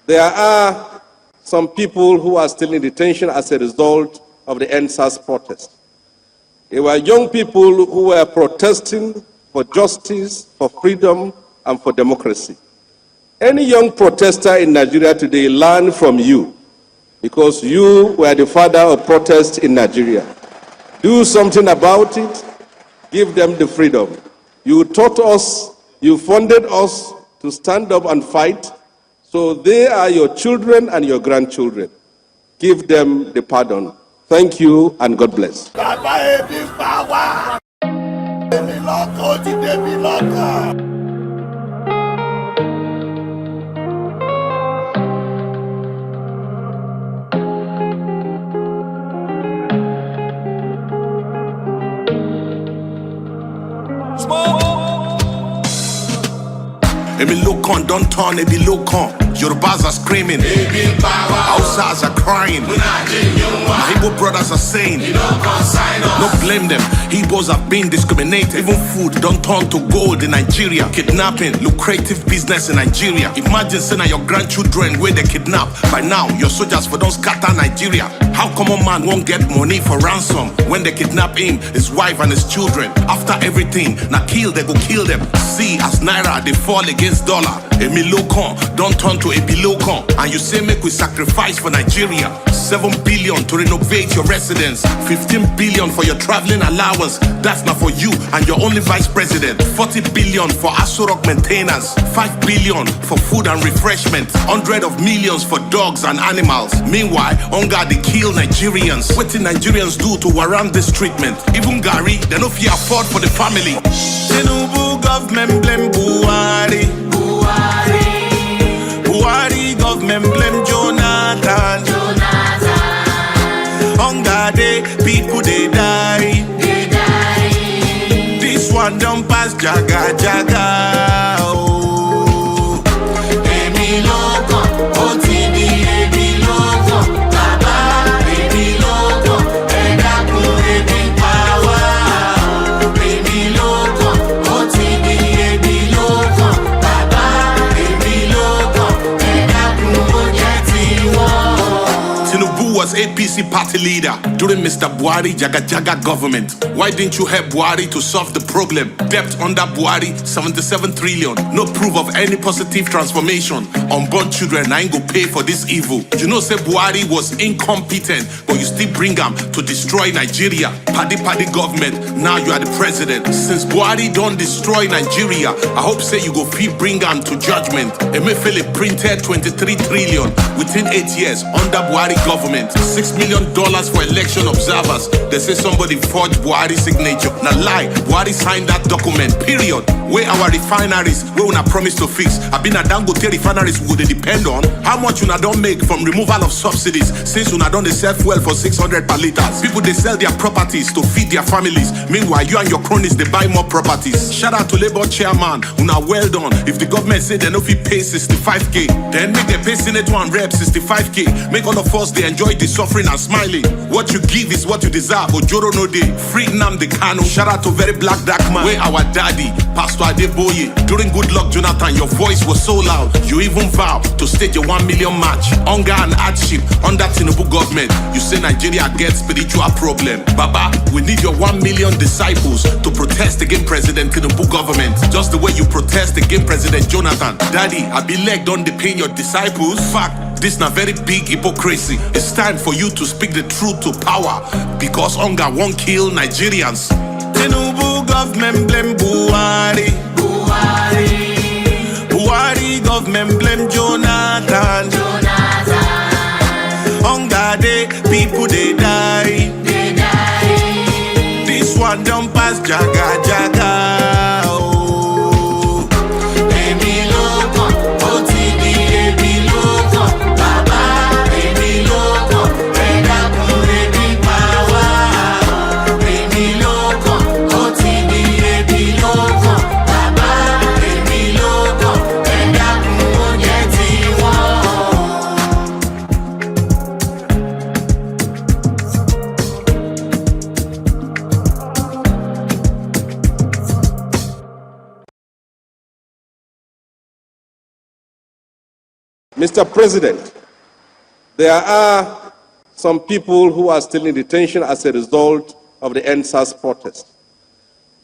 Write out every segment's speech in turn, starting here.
There are some people who are still in detention as a result of the NSAS protest. They were young people who were protesting for justice, for freedom, and for democracy. Any young protester in Nigeria today learned from you because you were the father of protest in Nigeria. Do something about it. Give them the freedom. You taught us, you funded us to stand up and fight, so they are your children and your grandchildren. Give them the pardon. Thank you and God bless. Emilokan don't turn Emilokan. Yorubas are screaming, Hausas are crying, my Igbo brothers are saying, no blame them, Igbos have been discriminated. Even food don't turn to gold in Nigeria. Kidnapping, lucrative business in Nigeria. Imagine saying your grandchildren where they kidnap. By now, your soldiers for don't scatter Nigeria. How common man won't get money for ransom when they kidnap him, his wife and his children? After everything, now kill, they go kill them. See, as Naira, they fall against dollar. Emilokan don't turn to Emilokan. And you say make we sacrifice for Nigeria. 7 billion to renovate your residence, 15 billion for your traveling allowance. That's not for you and your only vice president. 40 billion for Aso Rock maintenance, 5 billion for food and refreshment, 100 of millions for dogs and animals. Meanwhile, hunger they kill Nigerians. What did Nigerians do to warrant this treatment? Even Gary, they no fear afford for the family. TINUBU government blame Buhari. Buhari government blame Jonathan. Hunger day, people they die. This one don't pass jaga jaga. Oh. Emilokan, OTD Emilokan, Baba Emilokan, Edaku Ebi power. Emilokan, OTD Emilokan, Baba Emilokan, Edaku Ojetiwo. TINUBU was APC party leader during Mr. Buhari Jaga Jaga government. Why didn't you help Buhari to solve the problem? Debt under Buhari, 77 trillion. No proof of any positive transformation. Unborn children ain't go pay for this evil. You know say Buhari was incompetent, but you still bring him to destroy Nigeria. Paddy government, now you are the president. Since Buhari don't destroy Nigeria, I hope say you go free bring him to judgment. Emefiele printed 23 trillion within 8 years under Buhari government. $6 million for election observers. They say somebody forged Buhari's signature. Now lie, Buhari signed that document, period. Where our refineries, where una promise to fix. I been a Dangote refineries would they depend on how much una don't make from removal of subsidies, since una don't sell fuel for 600 per liters. People they sell their properties to feed their families. Meanwhile, you and your cronies they buy more properties. Shout out to Labour chairman, una well done. If the government say they no fit pay 65k, then make the pay Senator and Rep 65k. Make all of us they enjoy the suffering and smiling. What you give is what you deserve. Ojoro no day. Free Nnamdi Kanu. Shout out to very black dark man. Where our daddy, Pastor Adeboye. During Good Luck Jonathan, your voice was so loud. You even vow to stage a 1 million march. Hunger and hardship under TINUBU government. You say Nigeria gets spiritual problem. Baba, we need your 1 million disciples to protest against President TINUBU government. Just the way you protest against President Jonathan. Daddy, I be leg don't depend your disciples. Fact, this na very big hypocrisy. It's time for you to speak the truth to power, because hunger won't kill Nigerians. TINUBU government blame Buhari. Buhari government blame Jonathan. Hunger day, people they die. This one don't pass jaga jaga. Oh. Emilokan, OTD Emilokan, Baba Emilokan, Edaku Ebi power. Emilokan, OTD Emilokan, Baba Emilokan, Edaku Ojetiwo. Mr. President, there are some people who are still in detention as a result of the NSAS protest.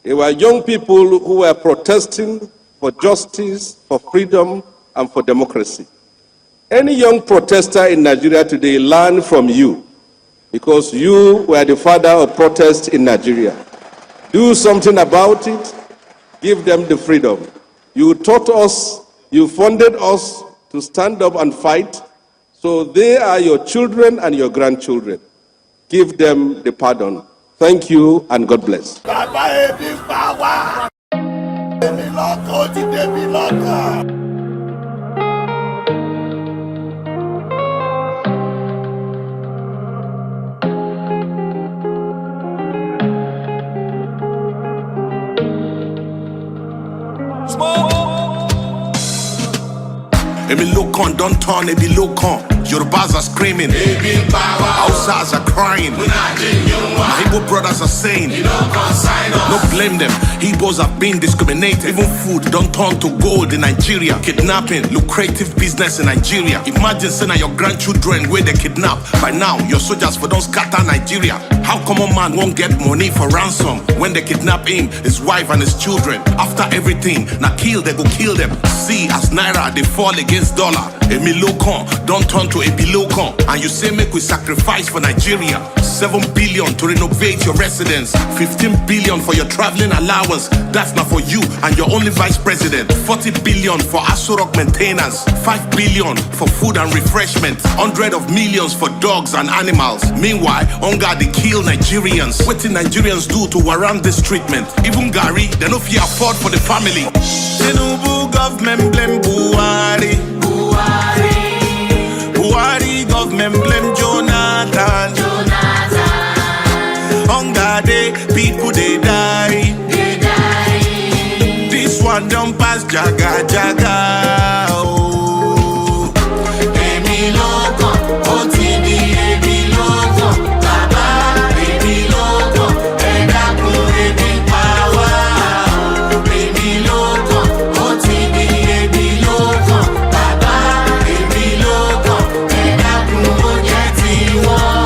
They were young people who were protesting for justice, for freedom, and for democracy. Any young protester in Nigeria today learned from you because you were the father of protest in Nigeria. Do something about it. Give them the freedom. You taught us, you funded us to stand up and fight, so they are your children and your grandchildren. Give them the pardon. Thank you and God bless. Emilokan, don't turn Emilokan. Yorubas are screaming, Hausas are crying, my Igbo brothers are saying, no blame them, Igbos have been discriminated. Even food don't turn to gold in Nigeria. Kidnapping, lucrative business in Nigeria. Imagine saying your grandchildren where they kidnap. By now, your soldiers for don't scatter Nigeria. How common man won't get money for ransom when they kidnap him, his wife and his children? After everything, now kill, they go kill them. See, as Naira, they fall against dollar. Emilokan, don't turn to Emilokan. And you say make we sacrifice for Nigeria. 7 billion to renovate your residence, 15 billion for your traveling allowance. That's not for you and your only vice president. 40 billion for Asurok maintenance, 5 billion for food and refreshment, 100 of millions for dogs and animals. Meanwhile, hunger they kill Nigerians. What did Nigerians do to warrant this treatment? Even Gary, they no fear afford for the family. TINUBU government blame Buhari. Buhari government blame Jonathan. Hunger day, people they die. This one don't pass jaga jaga. Oh. Emilokan, OTB Emilokan, Baba Emilokan, Edakun Ebi Power. Emilokan, OTB Emilokan, Baba Emilokan, Edakun Ojetiwon.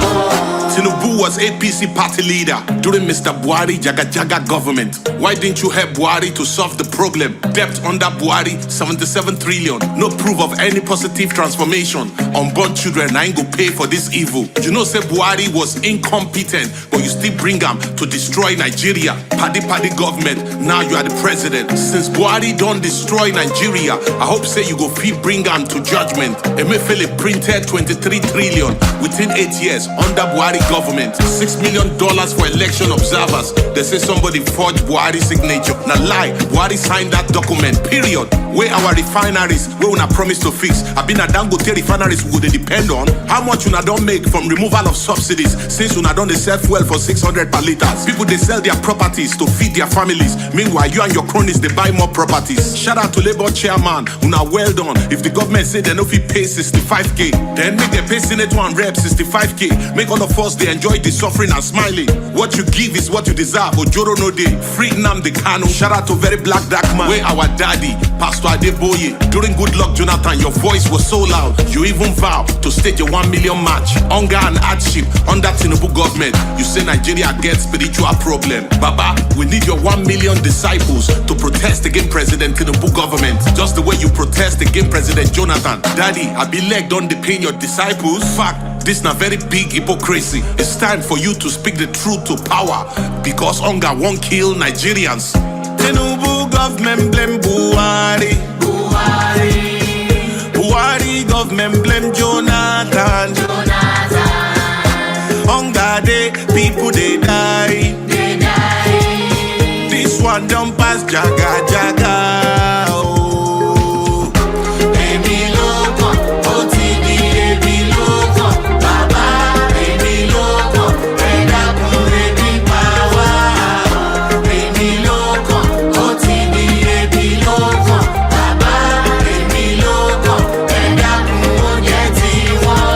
TINUBU was APC party leader during Mr. Buhari Jaga Jaga government. Why didn't you help Buhari to solve the problem? Debt under Buhari, 77 trillion. No proof of any positive transformation. Unborn children, I ain't go pay for this evil. You know, say Buhari was incompetent, but you still bring him to destroy Nigeria. Paddy government, now you are the president. Since Buhari don't destroy Nigeria, I hope say you go feel bring him to judgment. Emefiele printed 23 trillion within 8 years under Buhari government. $6 million for election observers. They say somebody forged Buhari's signature. Now lie, Buhari signed that document, period. Where our refineries, where una promise to fix, I been a Dangote refineries would they depend on? How much una don't make from removal of subsidies since una don't they sell fuel for 600 per liters? People they sell their properties to feed their families. Meanwhile, you and your cronies they buy more properties. Shout out to Labour chairman, una well done. If the government say they no fit pay 65k, then make they pay Senate and Rep 65k. Make all of us they enjoy the suffering and smiling. What you give is what you deserve. Ojoro no day, free Nnamdi Kanu. Shout out to very black dark man. Where our daddy, Pastor Adeboye. During Good Luck Jonathan, your voice was so loud. You even vow to stage a 1 million march. Hunger and hardship under TINUBU government. You say Nigeria gets spiritual problem. Baba, we need your 1 million disciples to protest against President TINUBU government. Just the way you protest against President Jonathan. Daddy, I be leg don't depend your disciples. Fact, this na very big hypocrisy. It's time for you to speak the truth to power, because hunger won't kill Nigerians. TINUBU government blame Buhari. Buhari government blame Jonathan. Hunger day, people they die. This one don't pass jaga jaga. Oh. Emilokan, OTB Emilokan, Baba Emilokan, Edakun Ebi Power. Emilokan, OTB Emilokan, Baba Emilokan, Edakun Ojetiwon.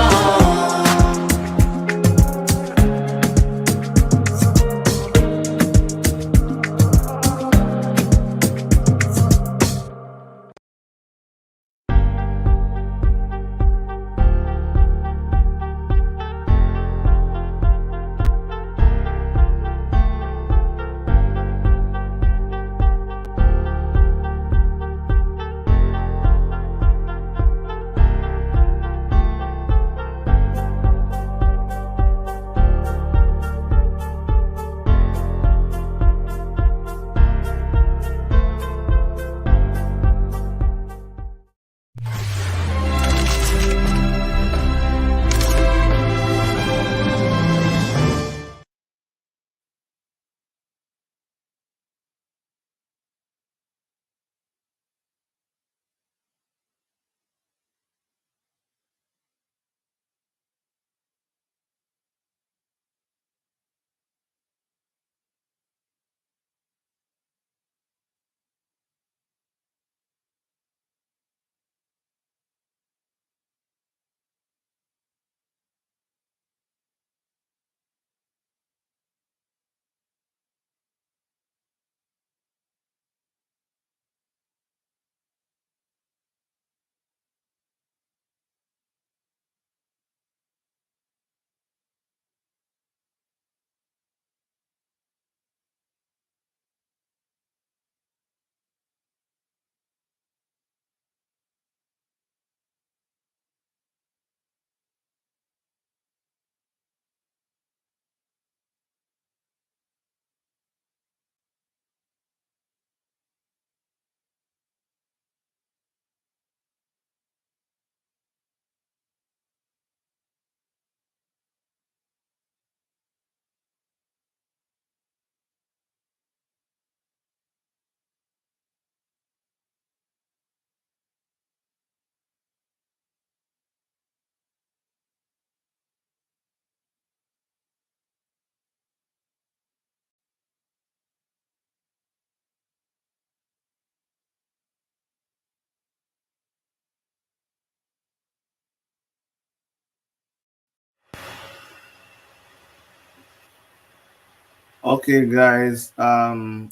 Okay, guys. I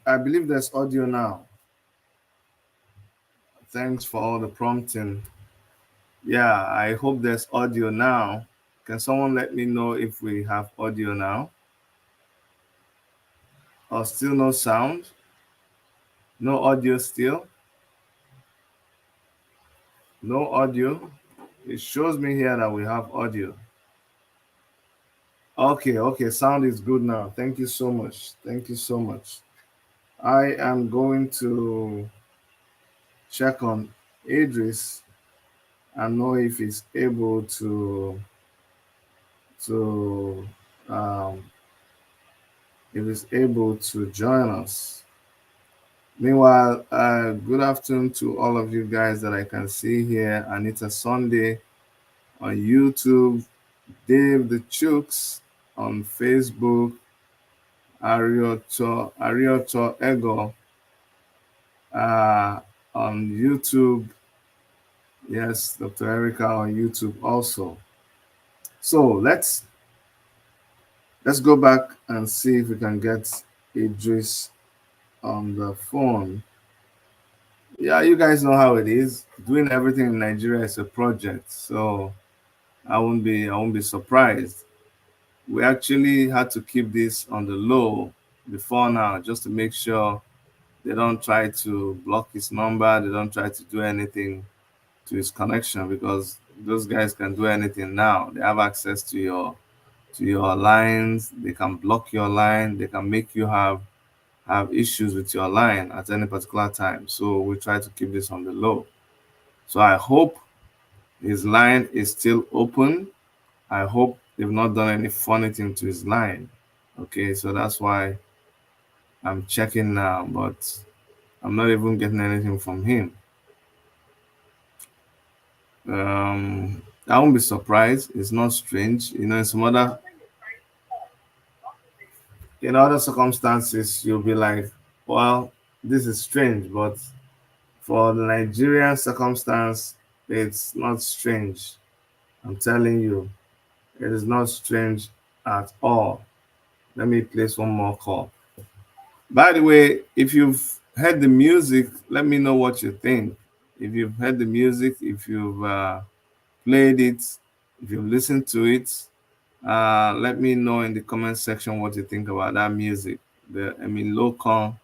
believe there's audio now. Thanks for all the prompting. Yeah, I hope there's audio now. Can someone let me know if we have audio now? Or still no sound? No audio still? No audio? It shows me here that we have audio. Okay, okay, sound is good now. Thank you so much. Thank you so much. I am going to check on Idris and know if he's able to um, if he's able to join us. Meanwhile, good afternoon to all of you guys that I can see here. Anita Sunday on YouTube, Dave the Chooks on Facebook, Arioto Ego uh, on YouTube. Yes, Dr. Erica on YouTube also. So let's go back and see if we can get Idris on the phone. Yeah, you guys know how it is. Doing everything in Nigeria is a project, so I won't be surprised. We actually had to keep this on the low before now, just to make sure they don't try to block his number, they don't try to do anything to his connection, because those guys can do anything now. They have access to your lines, they can block your line, they can make you have issues with your line at any particular time. So we try to keep this on the low. So I hope his line is still open. I hope they've not done any funny thing to his line. Okay, so that's why I'm checking now, but I'm not even getting anything from him. I won't be surprised. It's not strange. You know, in other circumstances, you'll be like, well, this is strange, but for the Nigerian circumstance, it's not strange. I'm telling you, it is not strange at all. Let me place one more call. By the way, if you've heard the music, let me know what you think. If you've heard the music, if you've played it, if you've listened to it, let me know in the comment section what you think about that music. The Emilokan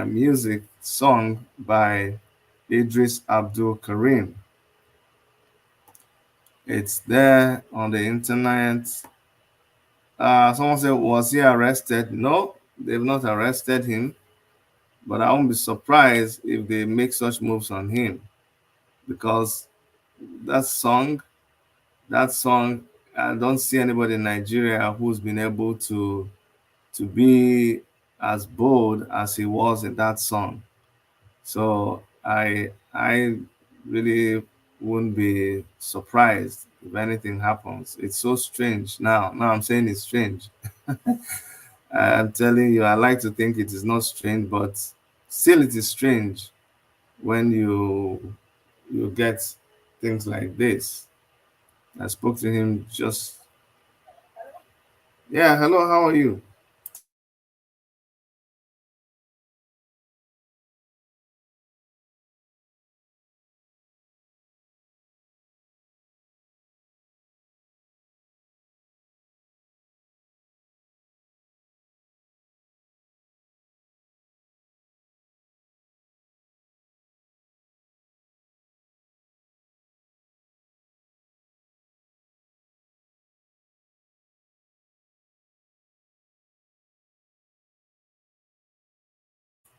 music song by Eedris Abdulkareem. It's there on the internet. Someone said, was he arrested? No, they've not arrested him, but I won't be surprised if they make such moves on him, because that song, that song, I don't see anybody in Nigeria who's been able to be as bold as he was in that song. So I really wouldn't be surprised if anything happens. It's so strange now. Now I'm saying it's strange. I'm telling you, I like to think it is not strange, but still it is strange when you get things like this. I spoke to him just, yeah, hello, how are you?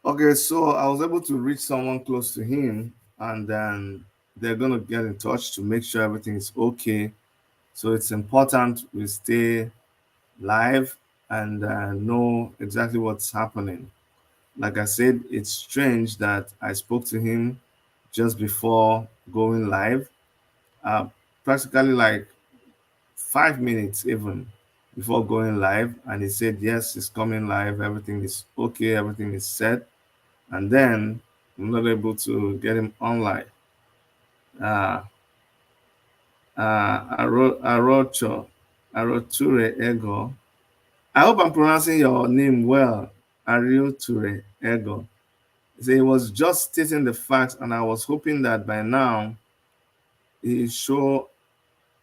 Okay, so I was able to reach someone close to him, and then they're going to get in touch to make sure everything is okay. So it's important we stay live and know exactly what's happening. Like I said, it's strange that I spoke to him just before going live, uh, practically like 5 minutes even before going live, and he said yes, it's coming live, everything is okay, everything is set, and then I'm not able to get him online. Uh, Aroture Ego I hope I'm pronouncing your name well. Ariel Ture Ego. He was just stating the facts, and I was hoping that by now he show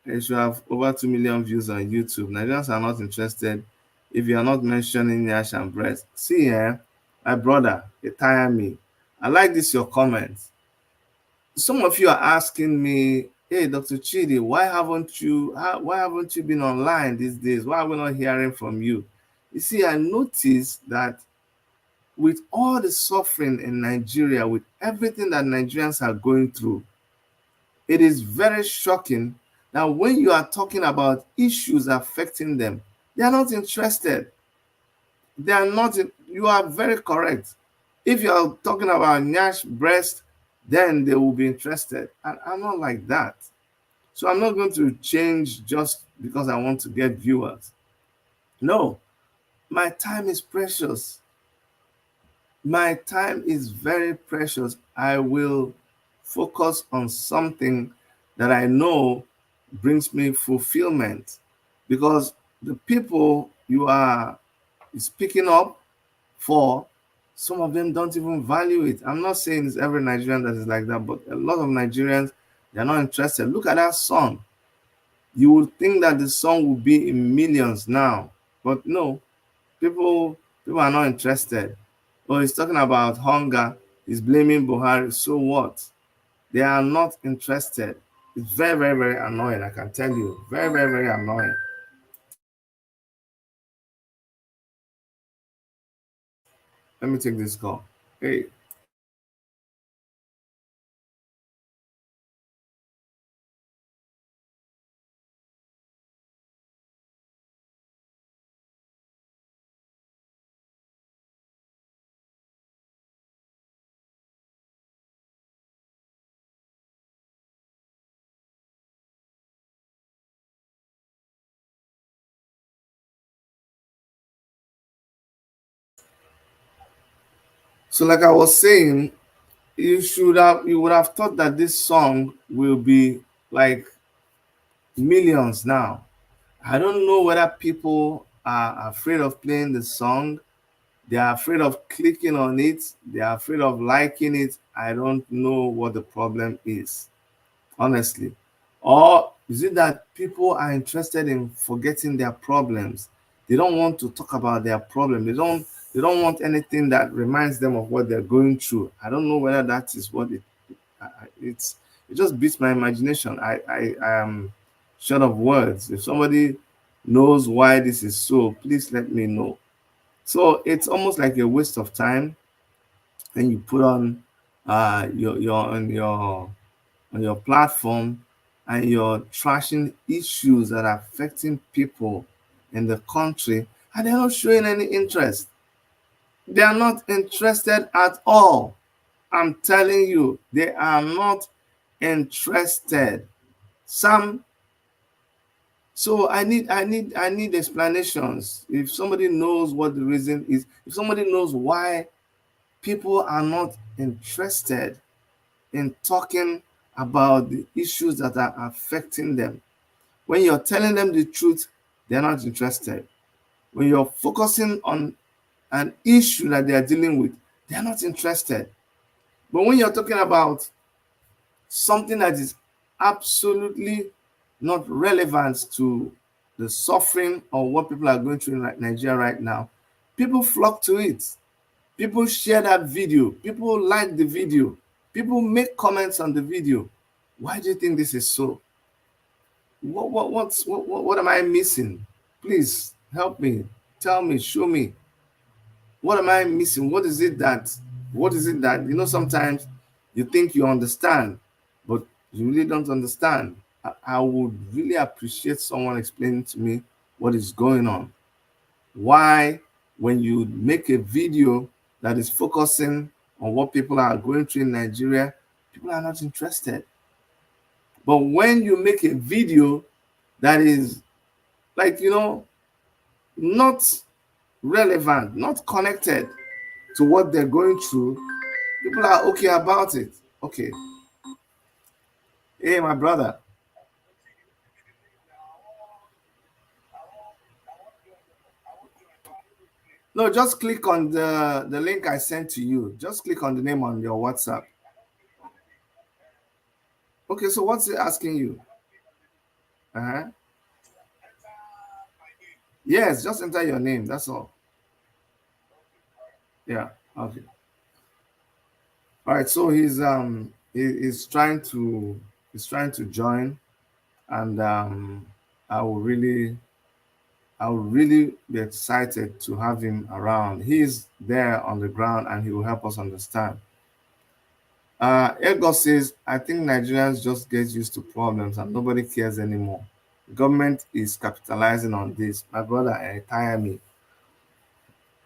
it should have over 2 million views on YouTube. Nigerians are not interested if you are not mentioning Yash and breast. See here, my brother, it tire me. I like this your comment. Some of you are asking me, hey, Dr. Chidi, why haven't you been online these days? Why are we not hearing from you? You see, I noticed that with all the suffering in Nigeria, with everything that Nigerians are going through, it is very shocking that when you are talking about issues affecting them, they are not interested. They are not, you are very correct. If you are talking about Nash breast, then they will be interested. And I'm not like that. So I'm not going to change just because I want to get viewers. No, my time is precious. My time is very precious. I will focus on something that I know brings me fulfillment, because the people you are speaking up for, some of them don't even value it. I'm not saying it's every Nigerian that is like that, but a lot of Nigerians, they're not interested. Look at that song. You would think that the song would be in millions now, but no, people are not interested. Oh, he's talking about hunger, he's blaming Buhari. So what? They are not interested. It's very, very, very annoying, I can tell you. Very, very, very annoying. Let me take this call. Hey. So, like I was saying, you would have thought that this song will be like millions now. I don't know whether people are afraid of playing the song. They are afraid of clicking on it. They are afraid of liking it. I don't know what the problem is, honestly. Or is it that people are interested in forgetting their problems? They don't want to talk about their problem. They don't want anything that reminds them of what they're going through. I don't know whether that is what it's it just beats my imagination. I am short of words. If somebody knows why this is so, please let me know. So it's almost like a waste of time, and you put on on your platform, and you're trashing issues that are affecting people in the country, and they're not showing any interest. They are not interested at all. I'm telling you, they are not interested. Some So I need explanations. If somebody knows what the reason is, if somebody knows why people are not interested in talking about the issues that are affecting them. When you're telling them the truth, they're not interested. When you're focusing on an issue that they are dealing with, they're not interested. But when you're talking about something that is absolutely not relevant to the suffering or what people are going through in Nigeria right now, people flock to it. People share that video. People like the video. People make comments on the video. Why do you think this is so? What am I missing? Please help me. Tell me. Show me. What am I missing? What is it that sometimes you think you understand, but you really don't understand. I would really appreciate someone explaining to me what is going on. Why, when you make a video that is focusing on what people are going through in Nigeria, people are not interested. But when you make a video that is like, not relevant, not connected to what they're going through, people are okay about it. Okay. Hey, my brother. No, just click on the link I sent to you. Just click on the name on your WhatsApp. Okay, so what's it asking you? Uh-huh. Yes, just enter your name. That's all. Yeah. Okay. All right. So he's trying to join, and I will really I would really be excited to have him around. He's there on the ground and he will help us understand. Ego says, I think Nigerians just get used to problems and nobody cares anymore. The government is capitalizing on this. My brother, tire me.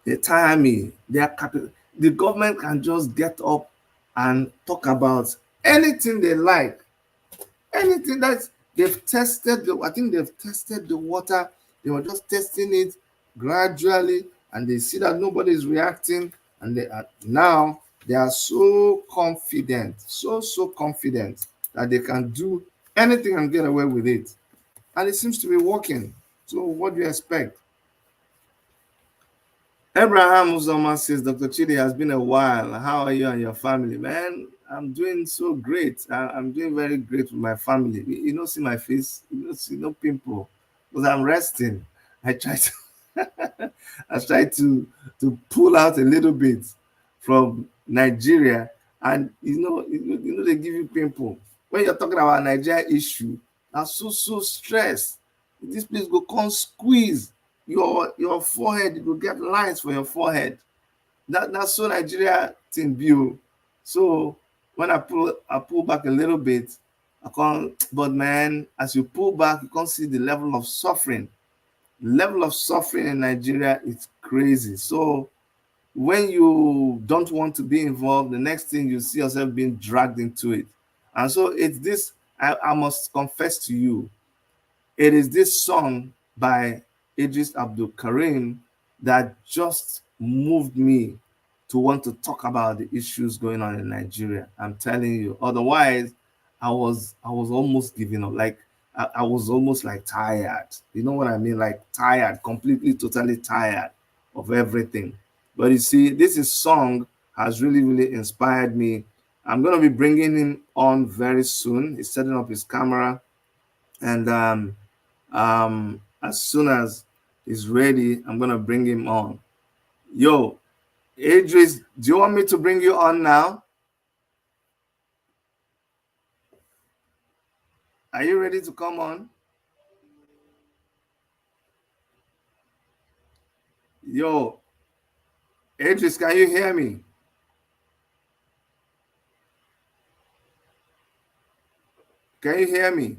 They tire me. The government can just get up and talk about anything they like. Anything that they've tested, I think they've tested the water. They were just testing it gradually, and they see that nobody is reacting, and now they are so confident, so confident that they can do anything and get away with it, and it seems to be working. So, what do you expect? Abraham Uzoma says, Dr. Chidi, has been a while. How are you and your family? Man, I'm doing so great. I'm doing very great with my family. You don't see my face, you don't see no pimple, because I'm resting. I try to I try to pull out a little bit from Nigeria, and they give you pimple. When you're talking about Nigeria issue, I'm so stressed. This place go come squeeze your forehead, you go get lines for your forehead. That's so Nigeria thing view. So when I pull back a little bit, I can't, but man, as you pull back, you can't see the level of suffering. The level of suffering in Nigeria is crazy. So when you don't want to be involved, the next thing you see yourself being dragged into it. And so it's this, I must confess to you, it is this song by Eedris Abdulkareem that just moved me to want to talk about the issues going on in Nigeria. I'm telling you. Otherwise, I was almost giving up. Like I was almost like tired. You know what I mean? Like tired, completely, totally tired of everything. But you see, this song has really inspired me. I'm gonna be bringing him on very soon. He's setting up his camera, and as soon as he's ready, I'm gonna bring him on. Yo, Idris, do you want me to bring you on now? Are you ready to come on? Yo, Idris, can you hear me? Can you hear me?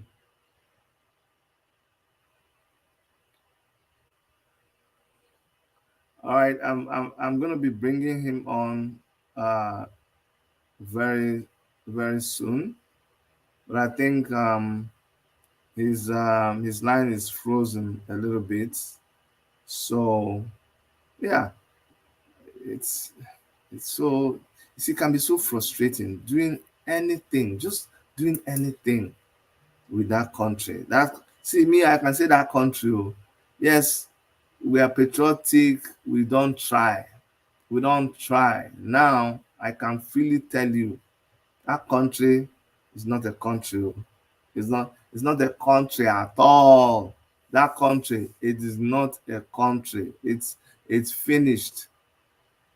All right, I'm gonna be bringing him on very very soon, but I think his line is frozen a little bit. So yeah, it's so, you see, it can be so frustrating doing anything, just doing anything with that country. That, see, me, I can say that country, oh, yes, we are patriotic, we don't try. Now I can freely tell you that country is not a country. Oh. It's not a country at all. That country, it is not a country. It's finished.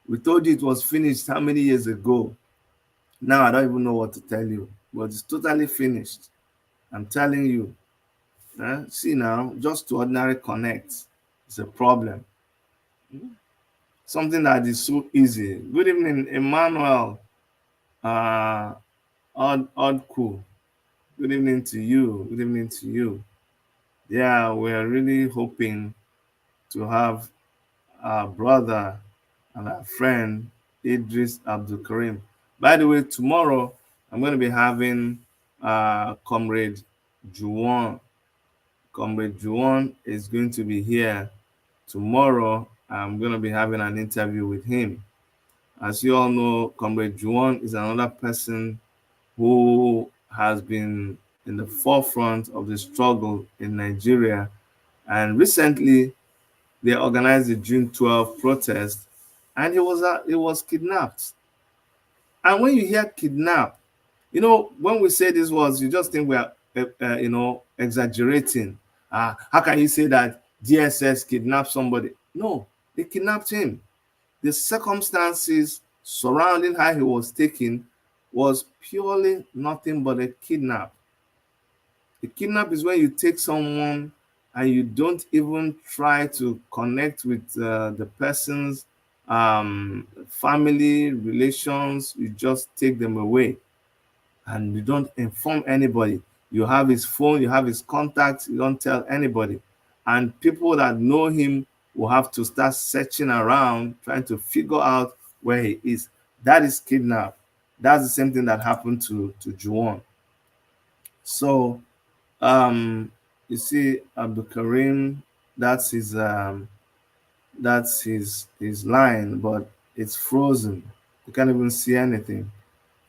We told you it was finished how many years ago? Now I don't even know what to tell you, but it's totally finished. I'm telling you. See now, just to ordinary connect, it's a problem. Something that is so easy. Good evening, Emmanuel. Odd cool. Good evening to you. Good evening to you. Yeah, we're really hoping to have our brother and our friend Eedris Abdulkareem. By the way, tomorrow I'm going to be having Comrade Juwon. Comrade Juwon is going to be here tomorrow. I'm going to be having an interview with him. As you all know, Comrade Juwon is another person who has been in the forefront of the struggle in Nigeria. And recently, they organized the June 12 protest, and he was kidnapped. And when you hear kidnap, when we say these words, you just think we are, exaggerating. How can you say that DSS kidnapped somebody? No, they kidnapped him. The circumstances surrounding how he was taken was purely nothing but a kidnap. A kidnap is when you take someone and you don't even try to connect with the person's family relations. You just take them away and you don't inform anybody. You have his phone, you have his contacts, you don't tell anybody. And people that know him will have to start searching around, trying to figure out where he is. That is kidnap. That's the same thing that happened to Juwon. So you see Abdulkareem, that's his line, but it's frozen. You can't even see anything.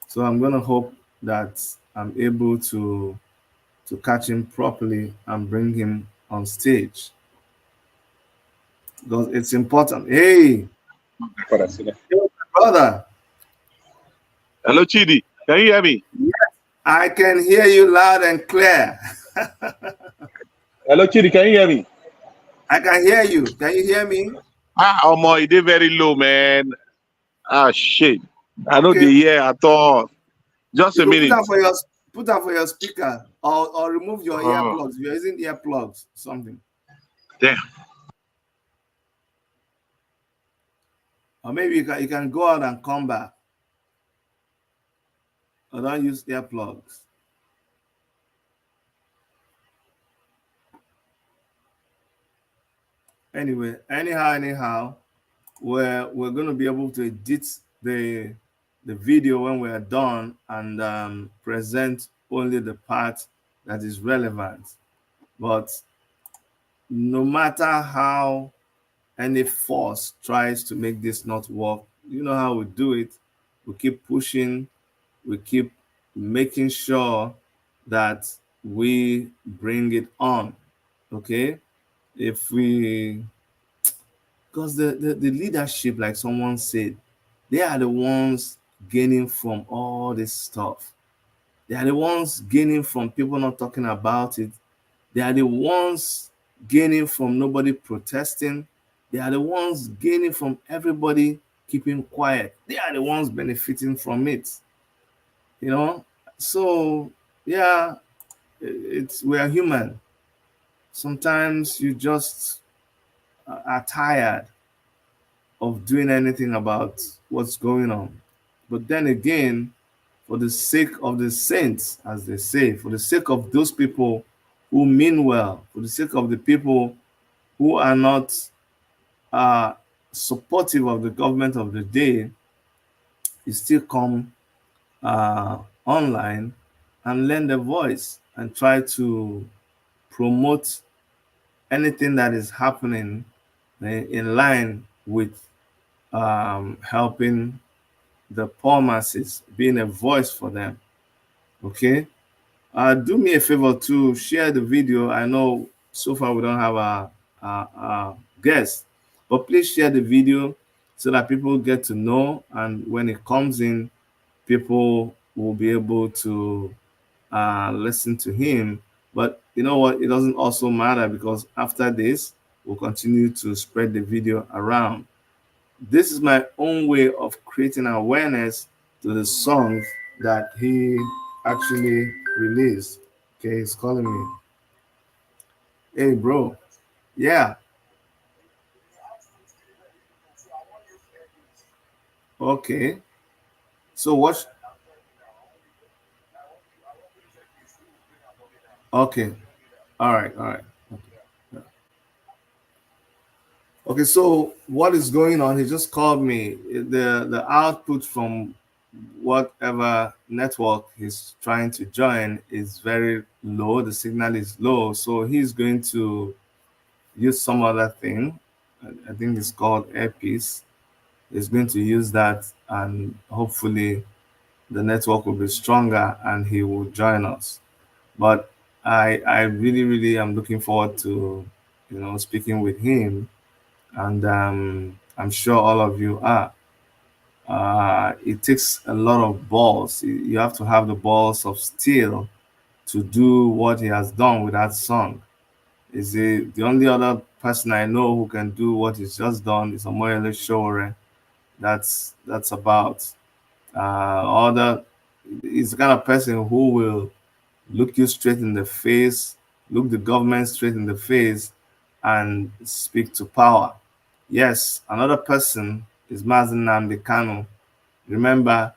So I'm gonna hope that I'm able to catch him properly and bring him on stage, because it's important. Hey, brother, Hello, Chidi. Can you hear me? I can hear you loud and clear. Hello, Chidi. Can you hear me? I can hear you. Can you hear me? Omo, it is very low, man. Shit. I know Okay. the hear at all. Just You a go minute. put that for your speaker, or remove your earplugs. If you're using earplugs, something. Damn. Or maybe you can go out and come back. Or don't use earplugs. Anyway, anyhow, we're going to be able to edit the video when we're done and present only the part that is relevant. But no matter how any force tries to make this not work, you know how we do it. We keep pushing, we keep making sure that we bring it on. Okay? If we, because the leadership, like someone said, they are the ones gaining from all this stuff. They are the ones gaining from people not talking about it. They are the ones gaining from nobody protesting. They are the ones gaining from everybody keeping quiet. They are the ones benefiting from it. So yeah, we are human. Sometimes you just are tired of doing anything about what's going on. But then again, for the sake of the saints, as they say, for the sake of those people who mean well, for the sake of the people who are not supportive of the government of the day, you still come online and lend a voice and try to promote anything that is happening in line with helping the poor masses, being a voice for them. Okay, do me a favor to share the video. I know so far we don't have a guest, but please share the video so that people get to know, and when it comes in, people will be able to listen to him. But you know what? It doesn't also matter, because after this, we'll continue to spread the video around. This is my own way of creating awareness to the song that he actually released. Okay, he's calling me. Hey, bro. Yeah. Okay. So what? Okay. All right. All right. Okay. So what is going on? He just called me. The output from whatever network he's trying to join is very low. The signal is low. So he's going to use some other thing. I think it's called Airpiece. He's going to use that, and hopefully the network will be stronger and he will join us. But I really am looking forward to speaking with him, and I'm sure all of you are. It takes a lot of balls. You have to have the balls of steel to do what he has done with that song. Is the only other person I know who can do what he's just done is Omoyele Sowore. That's about other. He's the kind of person who will look you straight in the face, look the government straight in the face, and speak to power. Yes, another person is Mazen Nnamdi Kanu. Remember,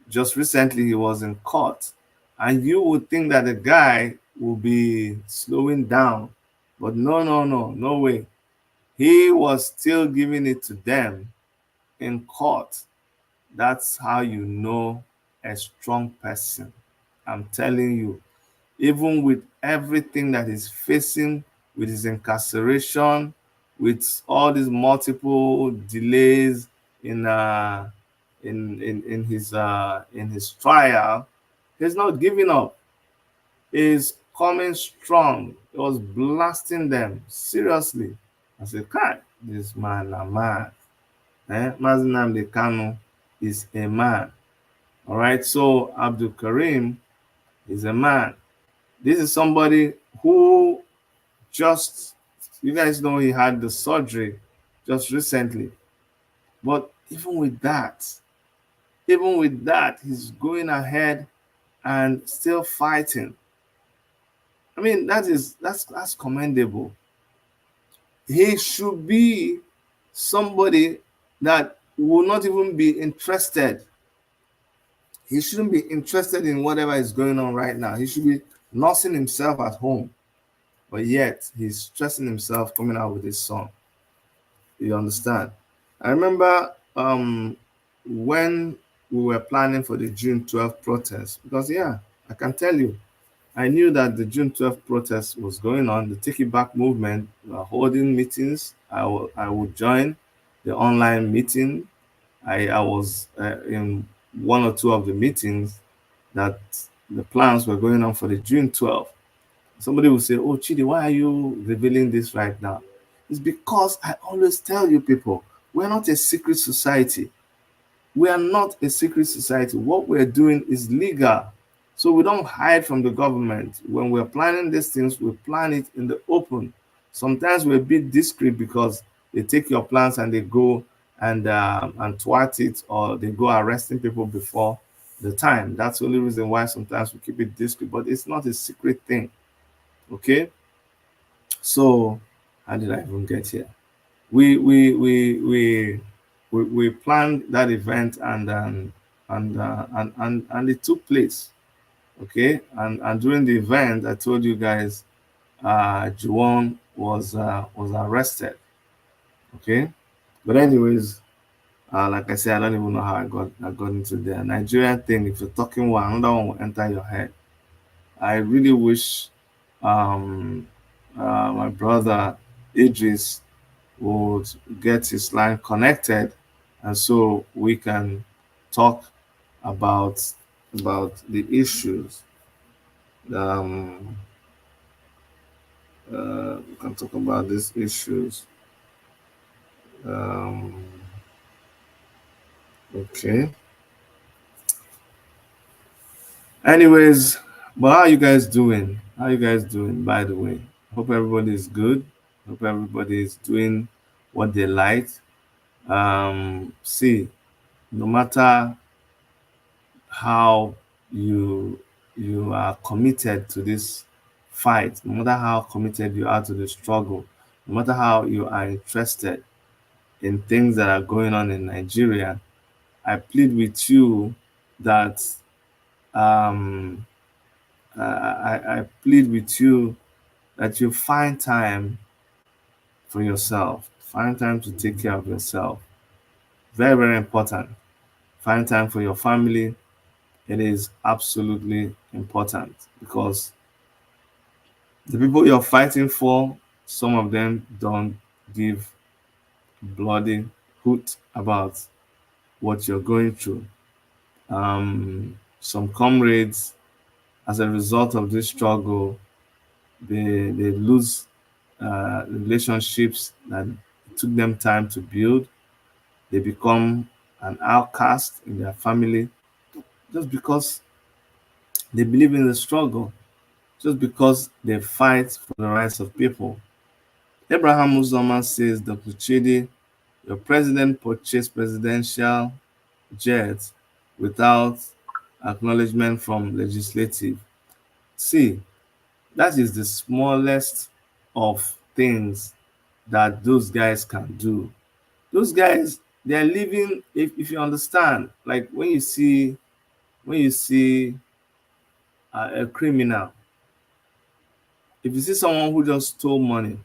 just recently he was in court, and you would think that the guy will be slowing down, but no, no, no, no way. He was still giving it to them in court. That's how you know a strong person. I'm telling you, even with everything that he's facing, with his incarceration, with all these multiple delays in in his trial, he's not giving up. He's coming strong. He was blasting them seriously. I said, "God, this man a man. Mazi Nnamdi Kanu is a man." All right. So Abdul Karim is a man. This is somebody who just, you guys know he had the surgery just recently. But even with that, he's going ahead and still fighting. I mean, that's commendable. He should be somebody that will not even be interested. He shouldn't be interested in whatever is going on right now. He should be nursing himself at home. But yet he's stressing himself coming out with this song. You understand? I remember when we were planning for the June 12th protest, because yeah, I can tell you, I knew that the June 12th protest was going on. The Take It Back movement were holding meetings. I would join the online meeting. I was in one or two of the meetings that the plans were going on for the June 12th. Somebody will say, "Oh, Chidi, why are you revealing this right now?" It's because I always tell you people, we're not a secret society. We are not a secret society. What we're doing is legal. So we don't hide from the government. When we're planning these things, we plan it in the open. Sometimes we're a bit discreet because they take your plans and they go and thwart it, or they go arresting people before the time. That's the only reason why sometimes we keep it discreet, but it's not a secret thing. Okay, so how did I even get here? We planned that event, and it took place. Okay, and during the event, I told you guys, Juwon was arrested. Okay, but anyways, like I said, I don't even know how I got into the Nigerian thing. If you're talking one, another one will enter your head. I really wish my brother Eedris would get his line connected, and so we can talk about the issues. Um, we can talk about these issues. Um, okay. Anyways, but how you guys doing? How you guys doing? By the way, hope everybody is good. Hope everybody is doing what they like. See, no matter how you are committed to this fight, no matter how committed you are to the struggle, no matter how you are interested in things that are going on in Nigeria, I plead with you that I plead with you that you find time for yourself, find time to take care of yourself. Very, very important. Find time for your family. It is absolutely important because the people you're fighting for, some of them don't give bloody hoot about what you're going through. Some comrades, as a result of this struggle, they lose relationships that It took them time to build. They become an outcast in their family just because they believe in the struggle, just because they fight for the rights of people. Abraham Muhammad says, Dr. Chidi, your president purchased presidential jets without acknowledgement from legislative. See, that is the smallest of things that those guys can do. Those guys, they're living, if you understand, like when you see a criminal, if you see someone who just stole money,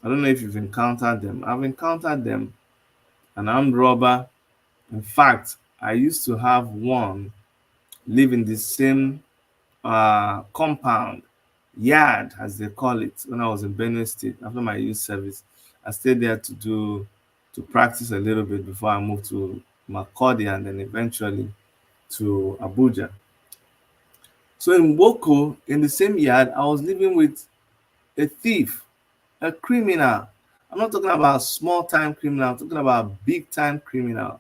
I don't know if you've encountered them. I've encountered them, an armed robber. In fact, I used to have one live in the same compound, yard as they call it, when I was in Benue State after my youth service. I stayed there to practice a little bit before I moved to Makurdi and then eventually to Abuja. So in Boko, in the same yard, I was living with a thief, a criminal. I'm not talking about small time criminal, I'm talking about big time criminal.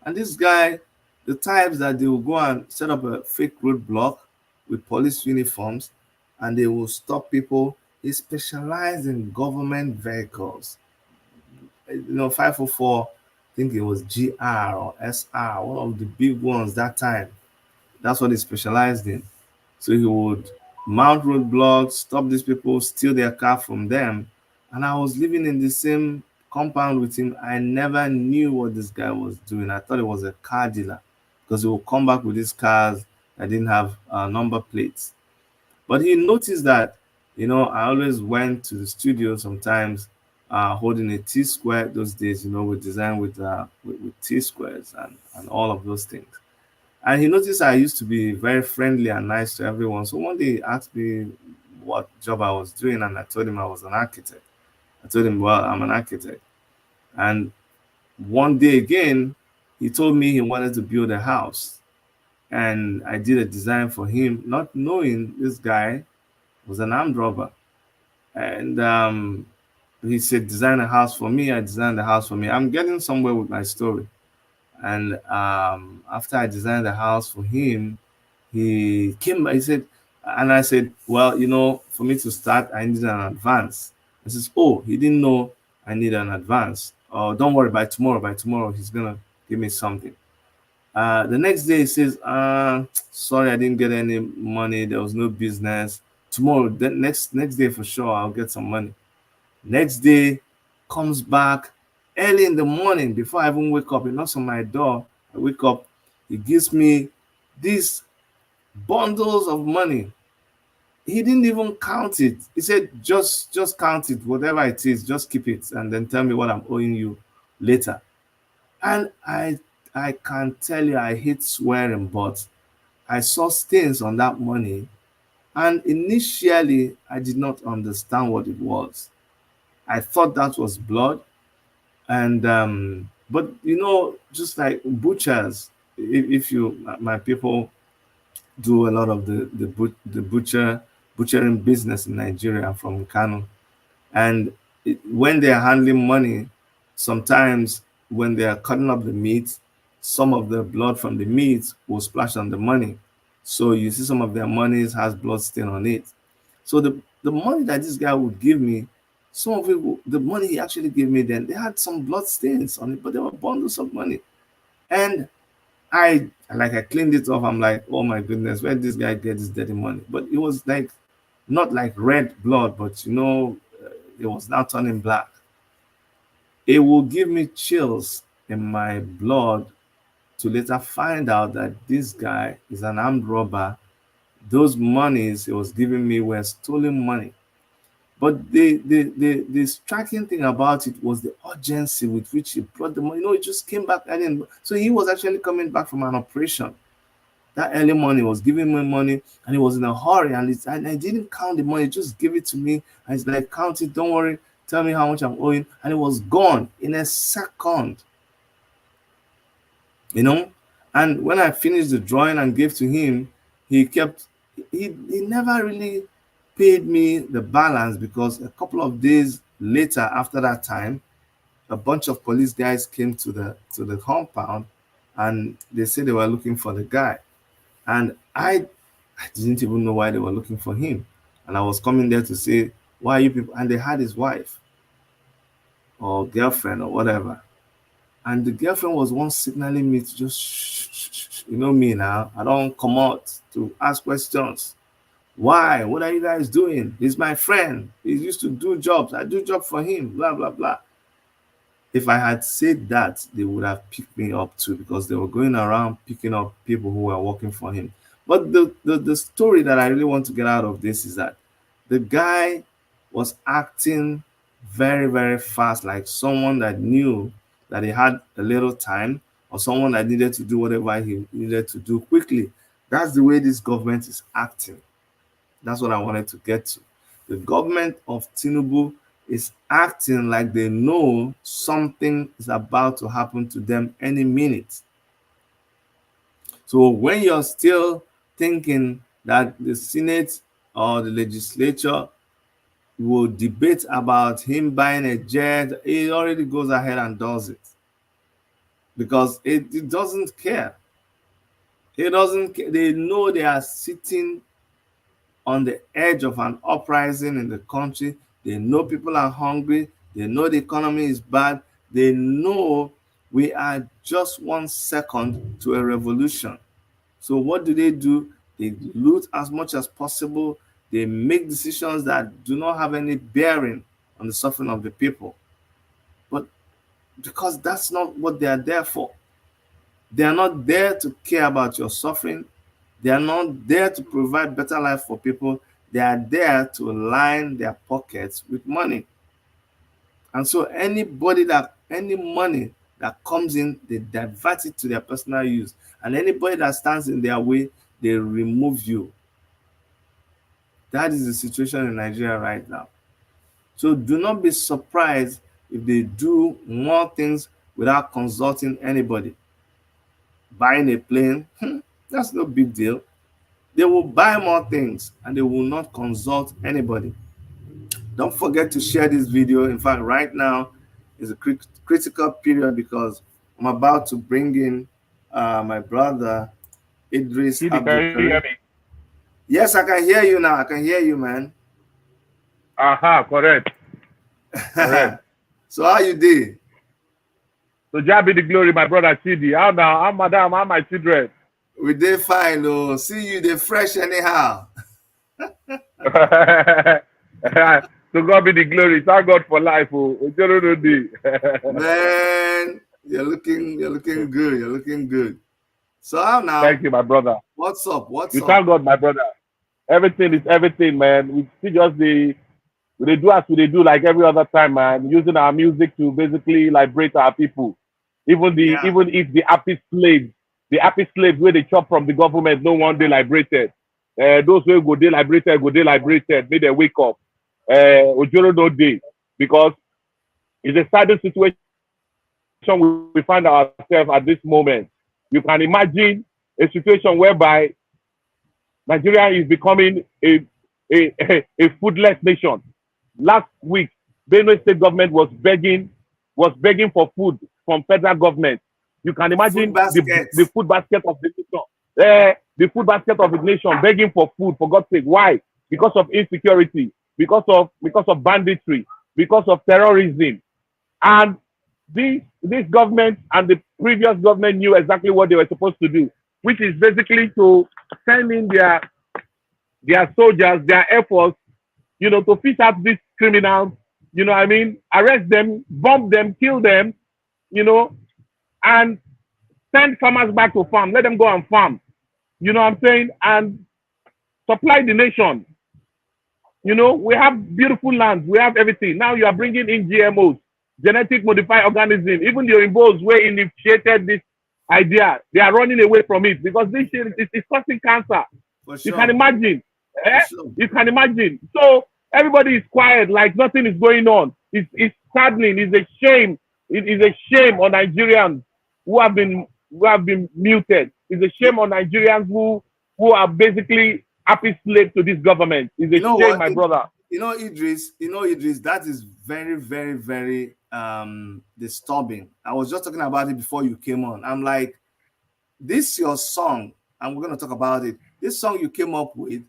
And this guy, the types that they will go and set up a fake roadblock with police uniforms and they will stop people. He specialized in government vehicles. 504, I think it was GR or SR, one of the big ones that time. That's what he specialized in. So he would mount roadblocks, stop these people, steal their car from them. And I was living in the same compound with him. I never knew what this guy was doing. I thought it was a car dealer because he would come back with these cars that didn't have number plates. But he noticed that, I always went to the studio sometimes holding a T square. Those days, we design with T squares and all of those things. And he noticed I used to be very friendly and nice to everyone. So one day he asked me what job I was doing, and I told him I was an architect. I told him, well, I'm an architect. And one day again, he told me he wanted to build a house. And I did a design for him, not knowing this guy was an armed robber. And he said, design a house for me. I designed the house for me. I'm getting somewhere with my story. And after I designed the house for him, he came by, he said, and I said, well, for me to start, I needed an advance. He says, oh, he didn't know I need an advance. Oh, don't worry, by tomorrow, he's going to give me something. The next day he says, sorry, I didn't get any money. There was no business. Tomorrow, the next day for sure, I'll get some money. Next day comes back early in the morning before I even wake up. He knocks on my door. I wake up. He gives me these bundles of money. He didn't even count it. He said, just count it, whatever it is, just keep it, and then tell me what I'm owing you later. And I can tell you, I hate swearing, but I saw stains on that money. And initially, I did not understand what it was. I thought that was blood. And but just like butchers, if my people do a lot of the butchering business in Nigeria. I'm from Kano, and when they are handling money, sometimes when they are cutting up the meat, some of the blood from the meat will splash on the money. So you see some of their monies has blood stain on it. So the money that this guy would give me, some of it, the money he actually gave me then, they had some blood stains on it, but they were bundles of money. And I cleaned it off. I'm like, oh my goodness, where did this guy get this dirty money? But it was like, not like red blood, but it was now turning black. It will give me chills in my blood to later find out that this guy is an armed robber. Those monies he was giving me were stolen money. But the striking thing about it was the urgency with which he brought the money. It just came back. So he was actually coming back from an operation. That early morning was giving me money, and he was in a hurry, and I didn't count the money, just give it to me. And he's like, count it, don't worry, tell me how much I'm owing. And it was gone in a second. And when I finished the drawing and gave to him, he never really paid me the balance, because a couple of days later after that time, a bunch of police guys came to the compound, and they said they were looking for the guy, and I didn't even know why they were looking for him, and I was coming there to say, why are you people? And they had his wife or girlfriend or whatever, and the girlfriend was one signaling me to just shh, shh, shh, shh. You know me now, I don't come out to ask questions. Why? What are you guys doing? He's my friend. He used to do jobs. I do job for him. Blah blah blah. If I had said that, they would have picked me up too, because they were going around picking up people who were working for him. But the story that I really want to get out of this is that the guy was acting very, very fast, like someone that knew that he had a little time, or someone that needed to do whatever he needed to do quickly. That's the way this government is acting. That's what I wanted to get to. The government of TINUBU is acting like they know something is about to happen to them any minute. So when you're still thinking that the Senate or the legislature will debate about him buying a jet, it already goes ahead and does it, because it doesn't care. It doesn't care. They know they are sitting on the edge of an uprising in the country. They know people are hungry. They know the economy is bad. They know we are just 1 second to a revolution. So what do? They loot as much as possible. They make decisions that do not have any bearing on the suffering of the people. But because that's not what they are there for. They are not there to care about your suffering. They are not there to provide better life for people. They are there to line their pockets with money. And so any money that comes in, they divert it to their personal use. And anybody that stands in their way, they remove you. That is the situation in Nigeria right now. So do not be surprised if they do more things without consulting anybody. Buying a plane, that's no big deal. They will buy more things and they will not consult anybody. Don't forget to share this video. In fact, right now is a critical period, because I'm about to bring in my brother, Eedris Abdulkareem. Yes, I can hear you now. I can hear you, man. Aha, correct. Correct. So how you did? So God be the glory, my brother Chidi. How now? How madam? How my children? We did fine, oh. See you, they fresh anyhow. So God be the glory. Thank God for life, oh. Man, you're looking good. You're looking good. So how now? Thank you, my brother. What's up? What's up? Thank God, my brother. Everything is everything, man. We still just they do as we do like every other time, man. Using our music to basically liberate our people. Even if the happy slaves where they chop from the government, no one they liberated. Those who go they liberated, may they wake up. Ojoro no day, because it's a sad situation we find ourselves at this moment. You can imagine a situation whereby Nigeria is becoming a foodless nation. Last week, Benue State government was begging for food from federal government. You can imagine the food basket of the nation. The food basket of the nation begging for food, for God's sake. Why? Because of insecurity, because of banditry, because of terrorism. And this government and the previous government knew exactly what they were supposed to do, which is basically to send in their soldiers, their efforts, to fish out these criminals, arrest them, bomb them, kill them, and send farmers back to farm, let them go and farm, and supply the nation. We have beautiful lands, we have everything. Now you are bringing in GMOs, genetic modified organisms. Even the Oyimbos who initiated this idea, they are running away from it, because this shit is causing cancer. For sure. You can imagine. Sure. You can imagine. So everybody is quiet, like nothing is going on. It's saddening. It's a shame. It is a shame on Nigerians who have been muted. It's a shame on Nigerians who are basically happy slaves to this government. It's a shame, my brother. Idris, that is very, very, very disturbing. I was just talking about it before you came on. I'm like, this your song, and we're going to talk about it. This song you came up with,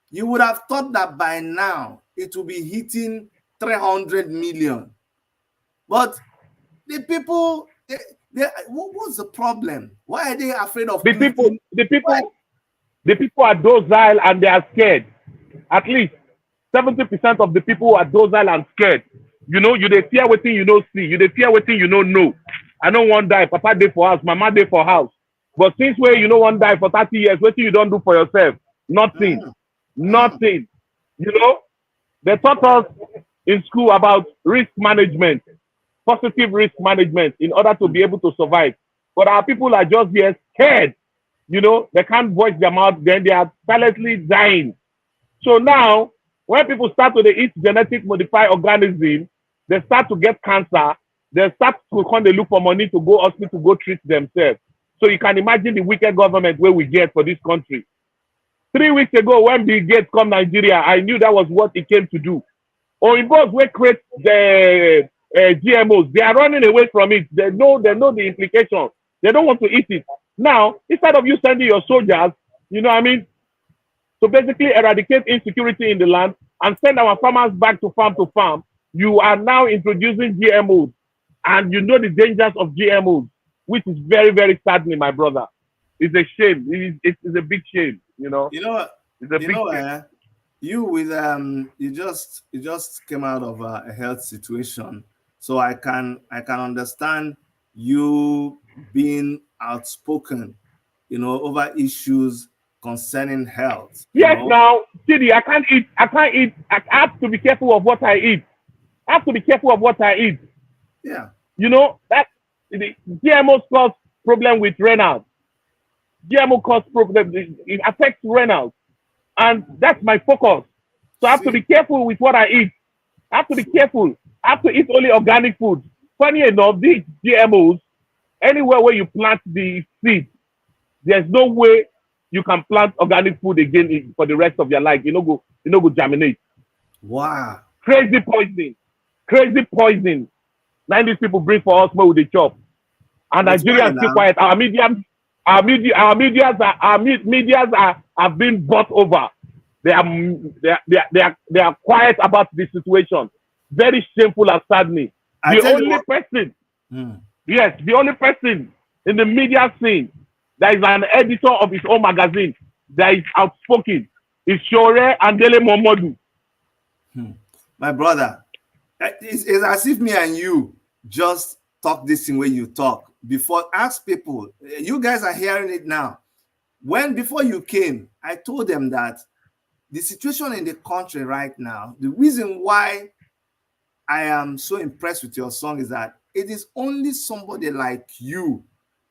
you would have thought that by now it would be hitting 300 million. But the people, what's the problem? Why are they afraid of the people are docile and they are scared. At least 70% of the people are docile and scared. You know, you dey fear wetin you no see, you dey fear wetin you no know. I no wan die, papa dey for house, mama dey for house. But since where you no wan die for 30 years, wetin you don't do for yourself? Nothing. Nothing. You know, they taught us in school about risk management, positive risk management in order to be able to survive. But our people are just here scared. You know, they can't voice their mouth, then they are silently dying. So now, when people start to eat genetic modified organisms, they start to get cancer, they start to come they look for money to go hospital to go treat themselves. So you can imagine the wicked government where we get for this country. 3 weeks ago, when Bill Gates come Nigeria, I knew that was what he came to do. Oyinbos wey create the GMOs, they are running away from it. They know the implications. They don't want to eat it. Now, instead of you sending your soldiers, you know what I mean, to basically eradicate insecurity in the land and send our farmers back to farm, you are now introducing GMOs. And you know the dangers of GMOs, which is very, very saddening, my brother. It's a shame. It's a big shame, you know. You know what? It's a big shame. You with you just came out of a health situation, so I can understand you being outspoken, you know, over issues concerning health. Yes, know? now, Chidi, I can't eat. I have to be careful of what I eat. Yeah. You know, that the GMO cause problem with renal. GMO cause problem. It affects renal. And that's my focus. So I have to be careful with what I eat. I have to be careful. I have to eat only organic food. Funny enough, these GMOs, anywhere where you plant the seed, there's no way you can plant organic food again for the rest of your life. You know, go germinate. Wow. Crazy poison. Now these people bring for us more with the chop. And Nigerians keep quiet. Our medias have been bought over. They are quiet about this situation. Very shameful and saddening. The only person in the media scene that is an editor of his own magazine that is outspoken is Shore Andele Momodu. My brother, it's as if me and you just talk this thing where you talk. Before, ask people, you guys are hearing it now. Before you came, I told them that the situation in the country right now, the reason why I am so impressed with your song is that it is only somebody like you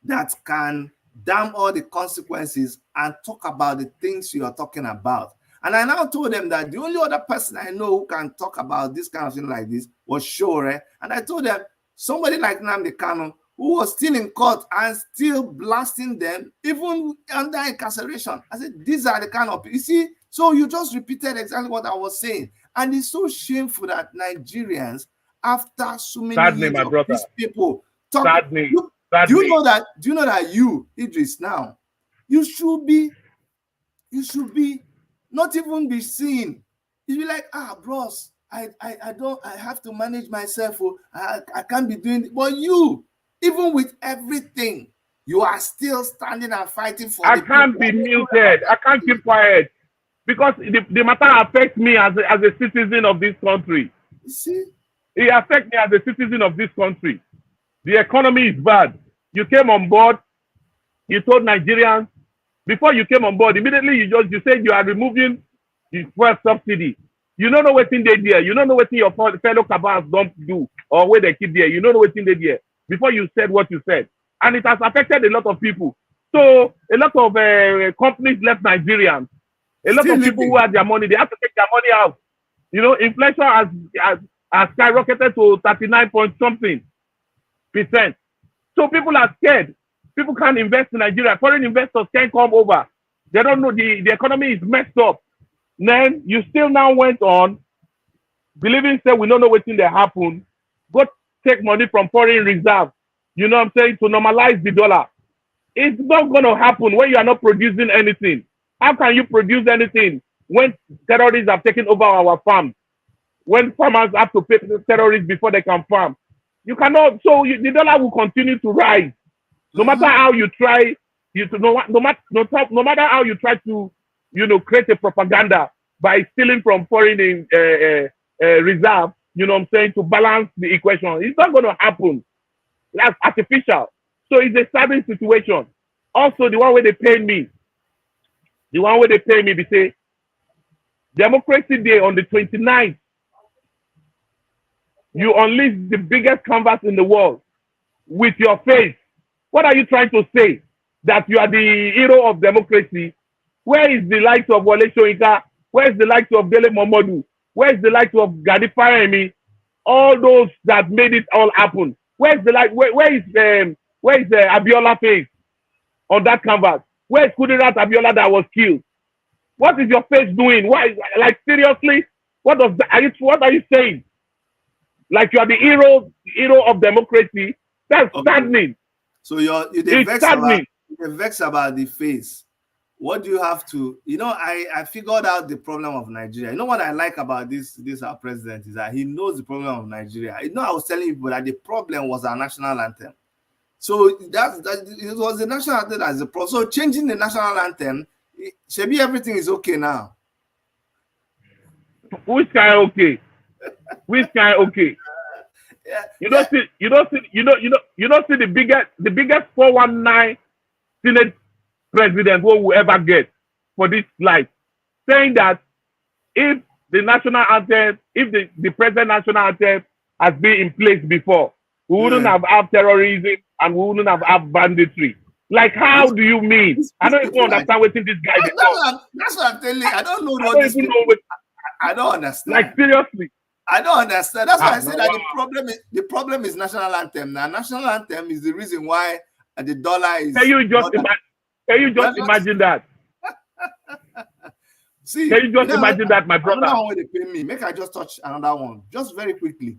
that can damn all the consequences and talk about the things you are talking about. And I now told them that the only other person I know who can talk about this kind of thing like this was Shore. And I told them somebody like Nnamdi Kanu, who was still in court and still blasting them, even under incarceration. I said, these are the kind of people. You see, so you just repeated exactly what I was saying. And it's so shameful that Nigerians, after so many years of these people talk, do you know that you, Eedris, now, you should be not even be seen. You be like, bros, I have to manage myself. I can't be doing it. But you, even with everything, you are still standing and fighting for. I can't be muted. I can't keep quiet because the matter affects me as a citizen of this country. You see, it affects me as a citizen of this country. The economy is bad. You came on board. You told Nigerians before you came on board. Immediately you said you are removing the fuel subsidy. You don't know what thing they there. You don't know what thing your fellow cabals don't do or where they keep there. You don't know what thing they there before you said what you said, and it has affected a lot of people. So a lot of companies left Nigerians. A lot of people who had their money, they have to take their money out. You know, inflation has skyrocketed to 39 point something %. So people are scared. People can't invest in Nigeria. Foreign investors can't come over. They don't know the economy is messed up. Then you still now went on believing say we don't know what thing that happened. But take money from foreign reserves, you know what I'm saying, to normalize the dollar. It's not going to happen when you are not producing anything. How can you produce anything when terrorists have taken over our farms? When farmers have to pay the terrorists before they can farm? You cannot. So the dollar will continue to rise. No matter how you try, no matter how you try to, create a propaganda by stealing from foreign reserve, you know what I'm saying, to balance the equation. It's not going to happen. That's artificial. So it's a certain situation. Also, the one where they pay me, they say, Democracy Day on the 29th, you unleash the biggest canvas in the world with your face. What are you trying to say? That you are the hero of democracy? Where is the likes of Wole Soyinka? Where is the likes of Dele Momodu? Where is the likes of Gani Fáyẹ̀mí? All those that made it all happen. Where is Abiola face on that canvas? Where is Kudirat Abiola that was killed? What is your face doing? Why? Like, seriously, what are you saying? Like, you are the hero of democracy? That's saddening. So you're vexed about the face. What do you have to? I figured out the problem of Nigeria. You know what I like about this our president is that he knows the problem of Nigeria. I was telling people that the problem was our national anthem. So that it was the national anthem as the problem. So changing the national anthem, maybe everything is okay now. Which kind okay? Which kind okay? Yeah, you don't see the biggest 419 Senate president who will ever get for this life, saying that if the national anthem, if the present national anthem has been in place before, we wouldn't have terrorism and we wouldn't have banditry. Like, how do you mean? I don't even understand what this guy is. That's what I'm telling you. I don't know what this people, I don't understand. Like, seriously. I don't understand. That's why I said that the problem is national anthem. Now, national anthem is the reason why the dollar is. Can you just imagine that? See, can you just imagine that, my brother? Another one they pay me. Make I just touch another one, just very quickly.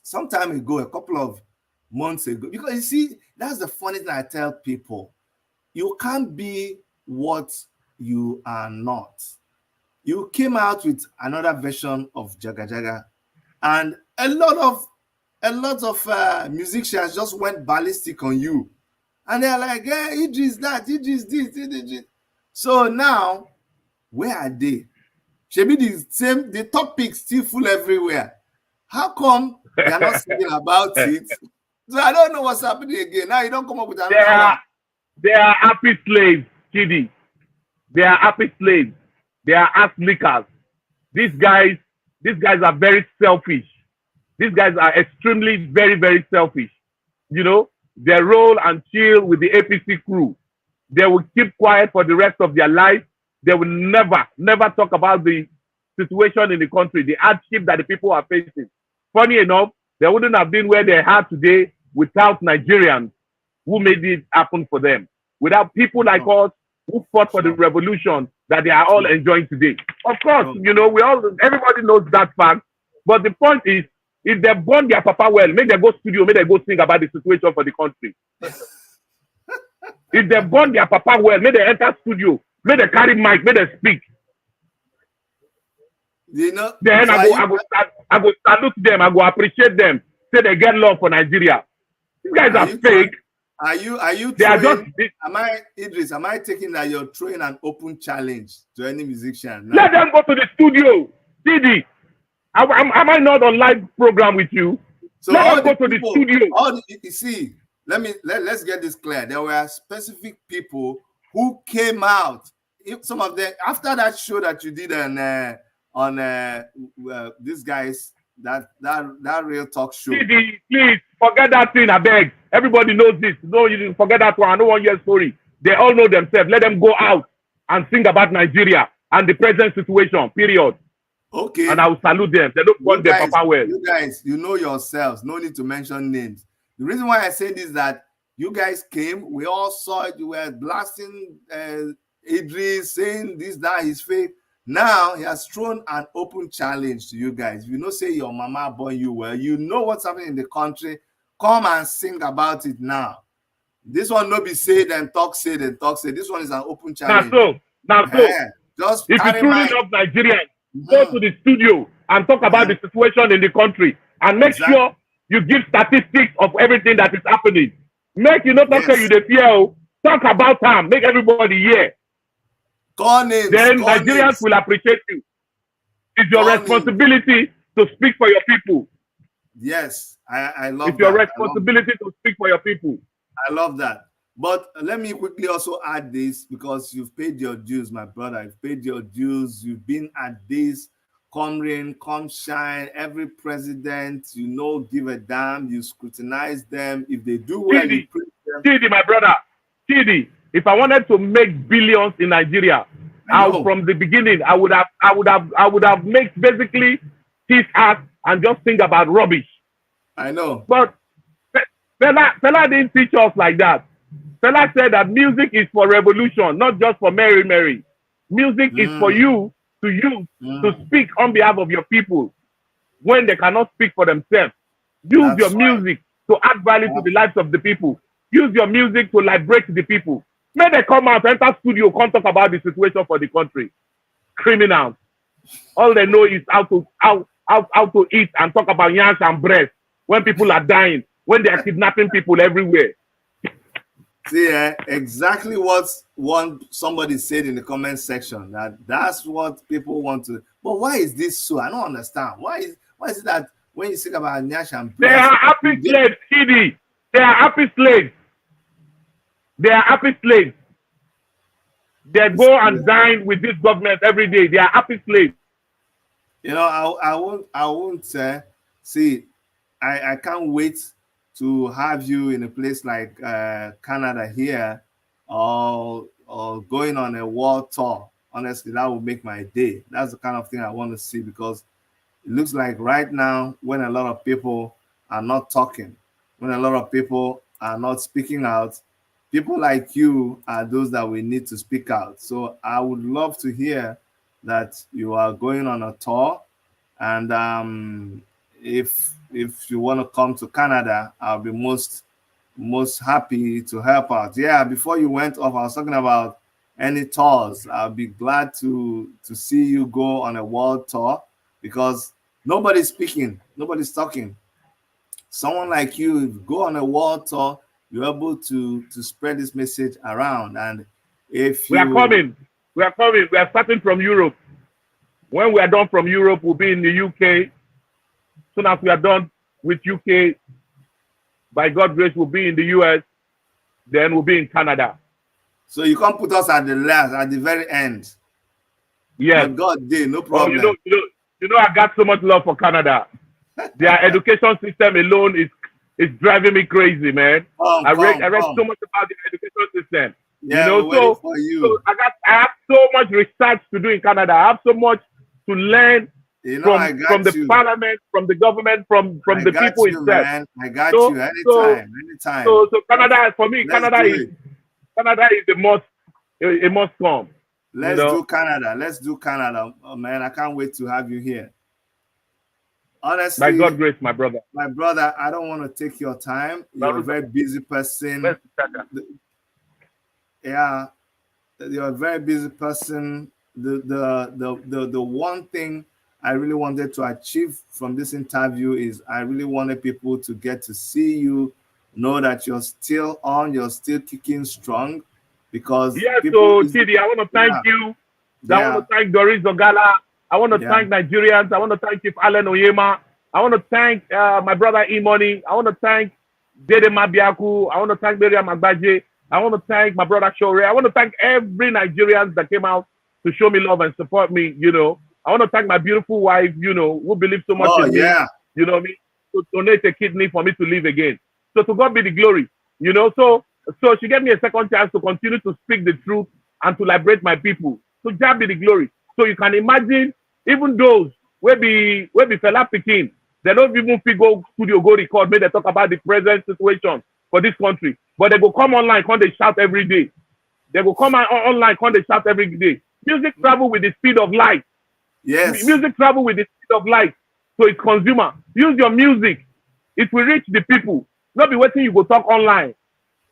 Some time ago, a couple of months ago, because you see, that's the funny thing I tell people: you can't be what you are not. You came out with another version of Jaga Jaga, and a lot of musicians just went ballistic on you, and they're like, "Hey, Eedris that, Eedris this, Eedris." So now, where are they? Should be the topics still full everywhere. How come they are not singing about it? So I don't know what's happening again. Now you don't come up with another one. They are happy slaves, Chidi. They are happy slaves. They are ass lickers. These guys are very selfish. These guys are extremely, very, very selfish. They roll and chill with the APC crew. They will keep quiet for the rest of their life. They will never, never talk about the situation in the country, the hardship that the people are facing. Funny enough, they wouldn't have been where they are today without Nigerians who made it happen for them. Without people like us who fought for the revolution that they are all enjoying today. Of course, everybody knows that fact. But the point is, if they burn their papa well, make them go studio, make them go sing about the situation for the country. If they burn their papa well, make them enter studio, make them carry mic, make them speak. Then I go salute them, I go appreciate them, say they get love for Nigeria. These guys are fake. Are you Eedris, am I taking that you're throwing an open challenge to any musician? Let them go to the studio. CD. Am I not on live program with you? So let them go to the studio. You see, let's get this clear. There were specific people who came out. Some of them after that show that you did on these guys, that real talk show. CD, please forget that thing, I beg. Everybody knows this. No, you didn't forget that one. I don't want your story. They all know themselves. Let them go out and sing about Nigeria and the present situation, period. Okay. And I will salute them. They don't want their papa well. You guys, you know yourselves. No need to mention names. The reason why I say this is that you guys came. We all saw it. You were blasting Eedris, saying this, that, he's fake. Now he has thrown an open challenge to you guys. If you know, say your mama born you well, you know what's happening in the country. Come and sing about it now. This one no be say then talk say then talk say. This one is an open challenge. Now Just if you carry truly my love Nigerians, go to the studio and talk about the situation in the country and make sure you give statistics of everything that is happening. Make you not talk say you the fear. Talk about them. Make everybody hear. Then Nigerians will appreciate you. It's your responsibility to speak for your people. Yes, I love that. It's your responsibility to speak for your people. I love that. But let me quickly also add this, because you've paid your dues, my brother. You've paid your dues. You've been at this, come rain, come shine. Every president, you know, give a damn. You scrutinize them. If they do well, you praise them. Chidi, my brother. Chidi, if I wanted to make billions in Nigeria, from the beginning, I would have made basically his act and just think about rubbish. I know. But Fela didn't teach us like that. Fela said that music is for revolution, not just for merry. Music is for you to use to speak on behalf of your people when they cannot speak for themselves. Use your music to add value to the lives of the people. Use your music to liberate the people. May they come out, enter studio, come talk about the situation for the country. Criminals. All they know is how to eat and talk about yams and breast when people are dying, when they are kidnapping people everywhere. See, exactly what somebody said in the comment section, that's what people want to. But why is this so? I don't understand. Why is it that when you speak about Nyash and breast, they are happy slaves, Chidi. They are happy slaves. They are happy slaves. They go and dine with this government every day. They are happy slaves. You know, I won't say. See, I can't wait to have you in a place like Canada here, or going on a world tour. Honestly, that would make my day. That's the kind of thing I want to see, because it looks like right now, when a lot of people are not talking, when a lot of people are not speaking out, people like you are those that we need to speak out. So I would love to hear that you are going on a tour, and if you want to come to Canada, I'll be most happy to help out. Yeah, before you went off, I was talking about any tours. I'll be glad to see you go on a world tour, because nobody's speaking, nobody's talking. Someone like you, go on a world tour, you're able to spread this message around. And if we are coming, we are starting from Europe. When we are done from Europe, we'll be in the UK. Soon as we are done with UK, by God's grace, we'll be in the US. Then we'll be in Canada. So you can't put us at the last, at the very end. Yes. God did, no problem. Oh, you know, I got so much love for Canada. Their education system alone is driving me crazy, man. I read so much about the education system. Yeah, you know, so I have so much research to do in Canada. I have so much to learn from the parliament, from the government, from the people itself. Man. I got you anytime. So Canada, for me, Canada is a must come. Let's do Canada. Let's do Canada. Oh, man, I can't wait to have you here. Honestly, by God's grace, my brother. My brother, I don't want to take your time. You're a very busy person. Yeah, you're a very busy person. The one thing I really wanted to achieve from this interview is I really wanted people to get to see you, know that you're still on, you're still kicking strong. Because so Chidi, I want to thank you. I want to thank Doris Ogala. I want to thank Nigerians. I want to thank Chief Allen Oyema. I want to thank my brother Imoni. I want to thank Dede Mabiaku. I want to thank Miriam Agbaje. I want to thank my brother Shore. I want to thank every Nigerian that came out to show me love and support me, you know. I want to thank my beautiful wife, you know, who believes so much in me, you know what I mean, to donate a kidney for me to live again. So to God be the glory, you know. So she gave me a second chance to continue to speak the truth and to liberate my people. So God be the glory. So you can imagine, even those where be Fela Pikin, they don't even go studio, go record, maybe they talk about the present situation for this country. But they go come online, come they shout every day. They go come online, come they shout every day. Music travel with the speed of light. Yes. Music travel with the speed of light. So its consumer. Use your music. It will reach the people. Not be waiting you go talk online.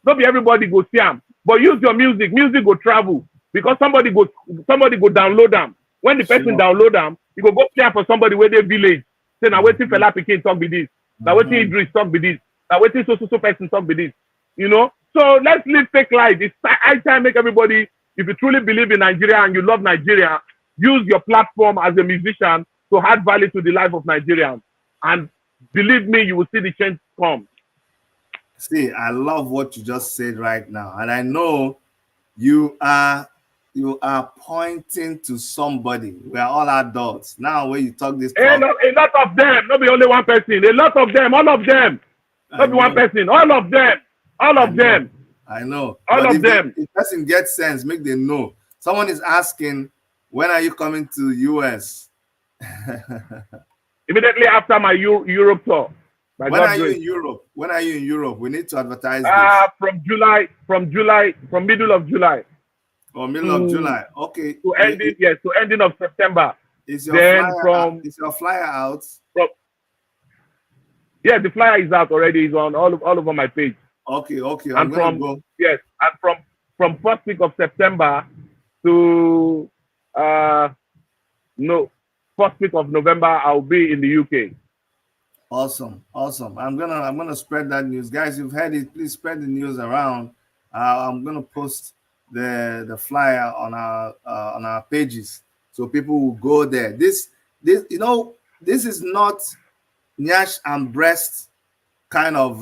Not be everybody go see them. But use your music. Music go travel. Because somebody go download them. When the person download them, you go play for somebody where they village. Say now waiting Fela Pikin talk be this. Now waiting Eedris talk be this. Now waiting so person talk be this. You know? So let's live fake life. It's high time make everybody, if you truly believe in Nigeria and you love Nigeria, use your platform as a musician to add value to the life of Nigerians. And believe me, you will see the change come. See, I love what you just said right now. And I know you are pointing to somebody. We are all adults. Now when you talk this talk, a lot of them, not be only one person. A lot of them, all of them. Not be one person, all of them. All of them. I know. All of them. If person gets sense, make them know. Someone is asking, when are you coming to US? Immediately after my Europe tour. When are you in Europe? When are you in Europe? We need to advertise this. From middle of July. Or middle of July. Okay. To ending of September. Is your flyer out? Yeah, the flyer is out already. It's on all over my page. Okay. And from first week of September to first week of November, I'll be in the UK. Awesome. I'm gonna spread that news, guys. You've heard it. Please spread the news around. I'm gonna post the flyer on our pages so people will go there. This this is not Nyash and Breast kind of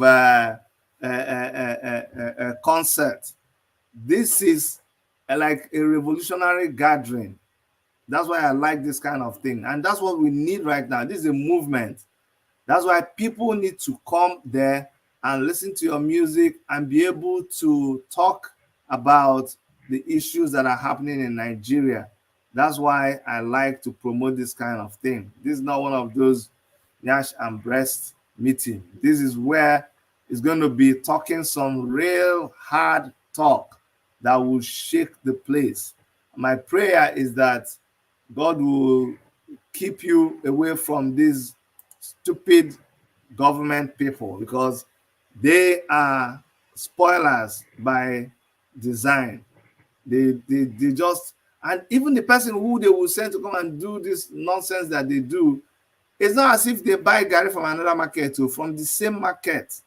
concert. This is like a revolutionary gathering. That's why I like this kind of thing, and that's what we need right now. This is a movement. That's why people need to come there and listen to your music and be able to talk about the issues that are happening in Nigeria. That's why I like to promote this kind of thing. This is not one of those Nyash and Breast meeting. This is where it's going to be talking some real hard talk that will shake the place. My prayer is that God will keep you away from these stupid government people, because they are spoilers by design. They just, and even the person who they will send to come and do this nonsense that they do, it's not as if they buy Gary from another market or from the same market.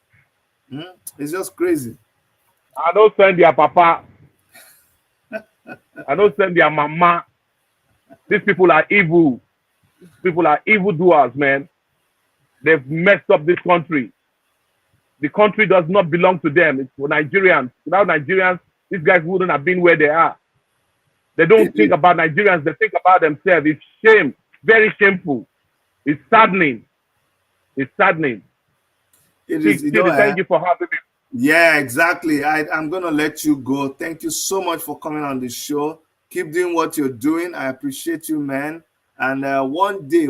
It's just crazy. I don't send their papa. I don't send their mama. These people are evil. These people are evildoers, man. They've messed up this country. The country does not belong to them. It's for Nigerians. Without Nigerians, these guys wouldn't have been where they are. They don't think about Nigerians. They think about themselves. It's shame. Very shameful. It's saddening. It's saddening. It is. Thank you for having me. Yeah, exactly. I'm going to let you go. Thank you so much for coming on the show. Keep doing what you're doing. I appreciate you, man. And one day,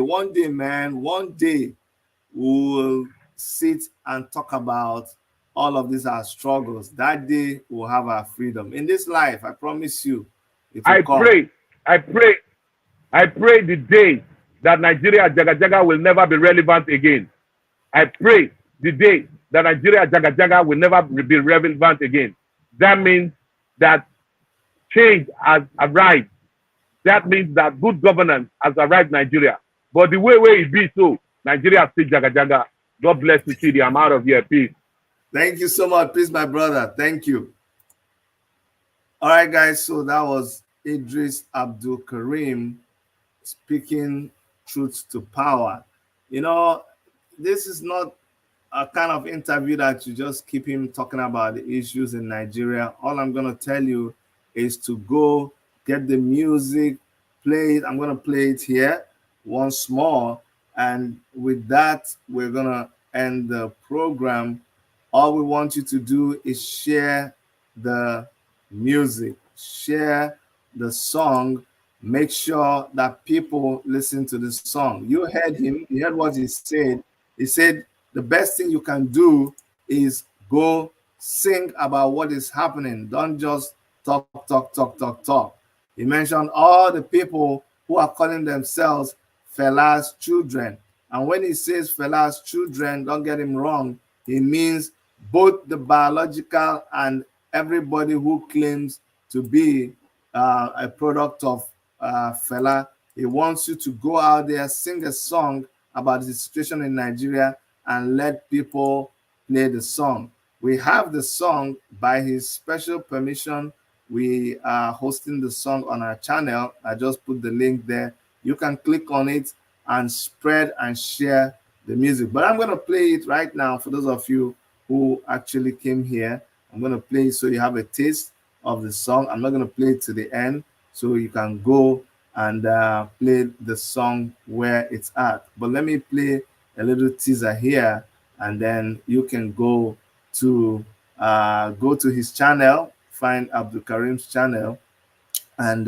man, we'll sit and talk about all of these our struggles. That day we'll have our freedom. In this life, I promise you. I pray the day that Nigeria Jaga Jaga will never be relevant again. I pray the day that Nigeria Jaga Jaga will never be relevant again. That means that change has arrived. That means that good governance has arrived in Nigeria. But the way it be so, Nigeria still Jaga Jaga. God bless you, Chidi. I'm out of here. Peace. Thank you so much. Peace, my brother. Thank you. All right, guys. So that was Eedris Abdulkareem speaking truth to power. You know, this is not a kind of interview that you just keep him talking about the issues in Nigeria. All I'm going to tell you is to go get the music, play it. I'm going to play it here once more. And with that, we're going to end the program. All we want you to do is share the music, share the song. Make sure that people listen to the song. You heard him. You heard what he said. He said the best thing you can do is go sing about what is happening. Don't just talk. He mentioned all the people who are calling themselves Fela's children. And when he says Fela's children, don't get him wrong, he means both the biological and everybody who claims to be a product of Fela. He wants you to go out there, sing a song about the situation in Nigeria, and let people play the song. We have the song. By his special permission, we are hosting the song on our channel. I just put the link there. You can click on it and spread and share the music. But I'm going to play it right now for those of you who actually came here. I'm going to play it so you have a taste of the song. I'm not going to play it to the end, so you can go and play the song where it's at. But let me play a little teaser here, and then you can go to his channel, find Abdulkareem's channel, and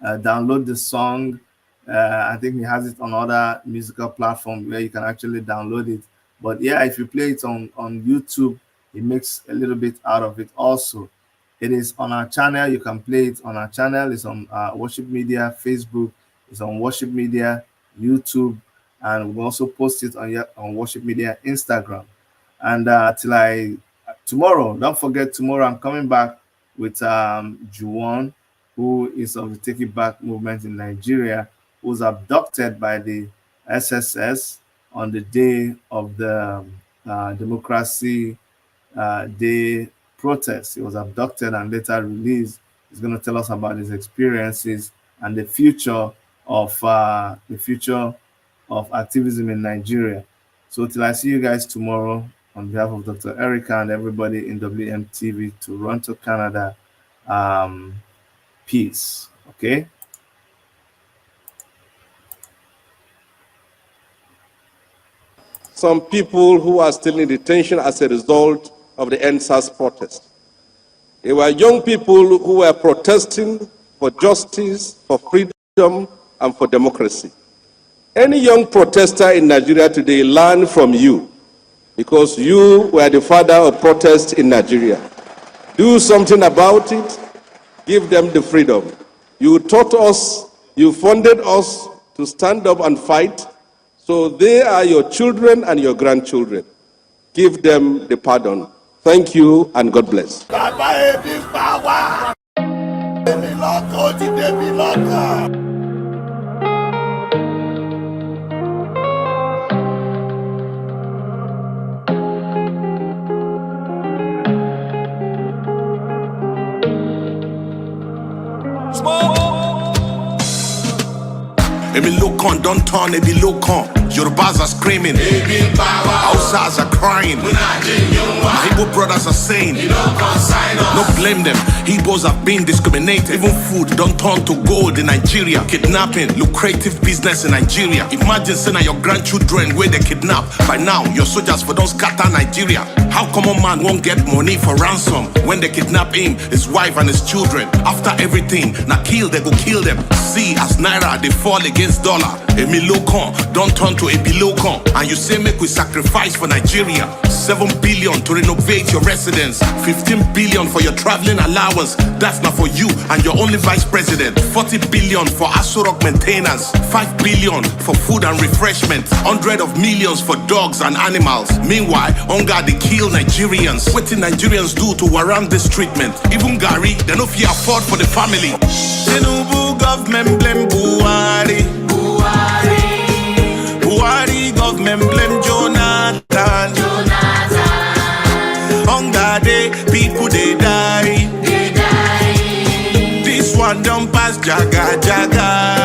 download the song. I think he has it on other musical platforms where you can actually download it. But yeah, if you play it on YouTube, he makes a little bit out of it also. It is on our channel. You can play it on our channel. It's on Worship Media Facebook. It's on Worship Media YouTube, and we'll also post it on Worship Media Instagram. And tomorrow, don't forget, tomorrow I'm coming back with Juwon, who is of the Take It Back movement in Nigeria, who was abducted by the SSS on the day of the Democracy Day protest. He was abducted and later released. He's going to tell us about his experiences and the future of activism in Nigeria. So till I see you guys tomorrow, on behalf of Dr. Erica and everybody in WMTV Toronto, Canada, peace. Okay. Some people who are still in detention as a result of the NSAS protest. They were young people who were protesting for justice, for freedom, and for democracy. Any young protester in Nigeria today learn from you, because you were the father of protest in Nigeria. Do something about it. Give them the freedom. You taught us, you funded us to stand up and fight. So they are your children and your grandchildren. Give them the pardon. Thank you and God bless. Emilokan, don't turn Emilokan. Yorubas are screaming, Hausas are crying, my Igbo brothers are saying, no blame them, Igbos have been discriminated. Even food don't turn to gold in Nigeria. Kidnapping, lucrative business in Nigeria. Imagine saying your grandchildren where they kidnap. By now, your soldiers for don't scatter Nigeria. How common man won't get money for ransom when they kidnap him, his wife and his children? After everything, now kill, they go kill them. See, as Naira, they fall against dollar. Emilokan, don't turn to Emilokan. And you say make we sacrifice for Nigeria. 7 billion to renovate your residence, 15 billion for your traveling allowance. That's not for you and your only vice president. 40 billion for Asorok maintenance, 5 billion for food and refreshment, 100 of millions for dogs and animals. Meanwhile, hunger they kill Nigerians. What did Nigerians do to warrant this treatment? Even Gary, they no fear afford for the family. TINUBU government blame Buhari. Buhari government blame Jonathan. Hunger day, people they die. This one don't pass jaga jaga.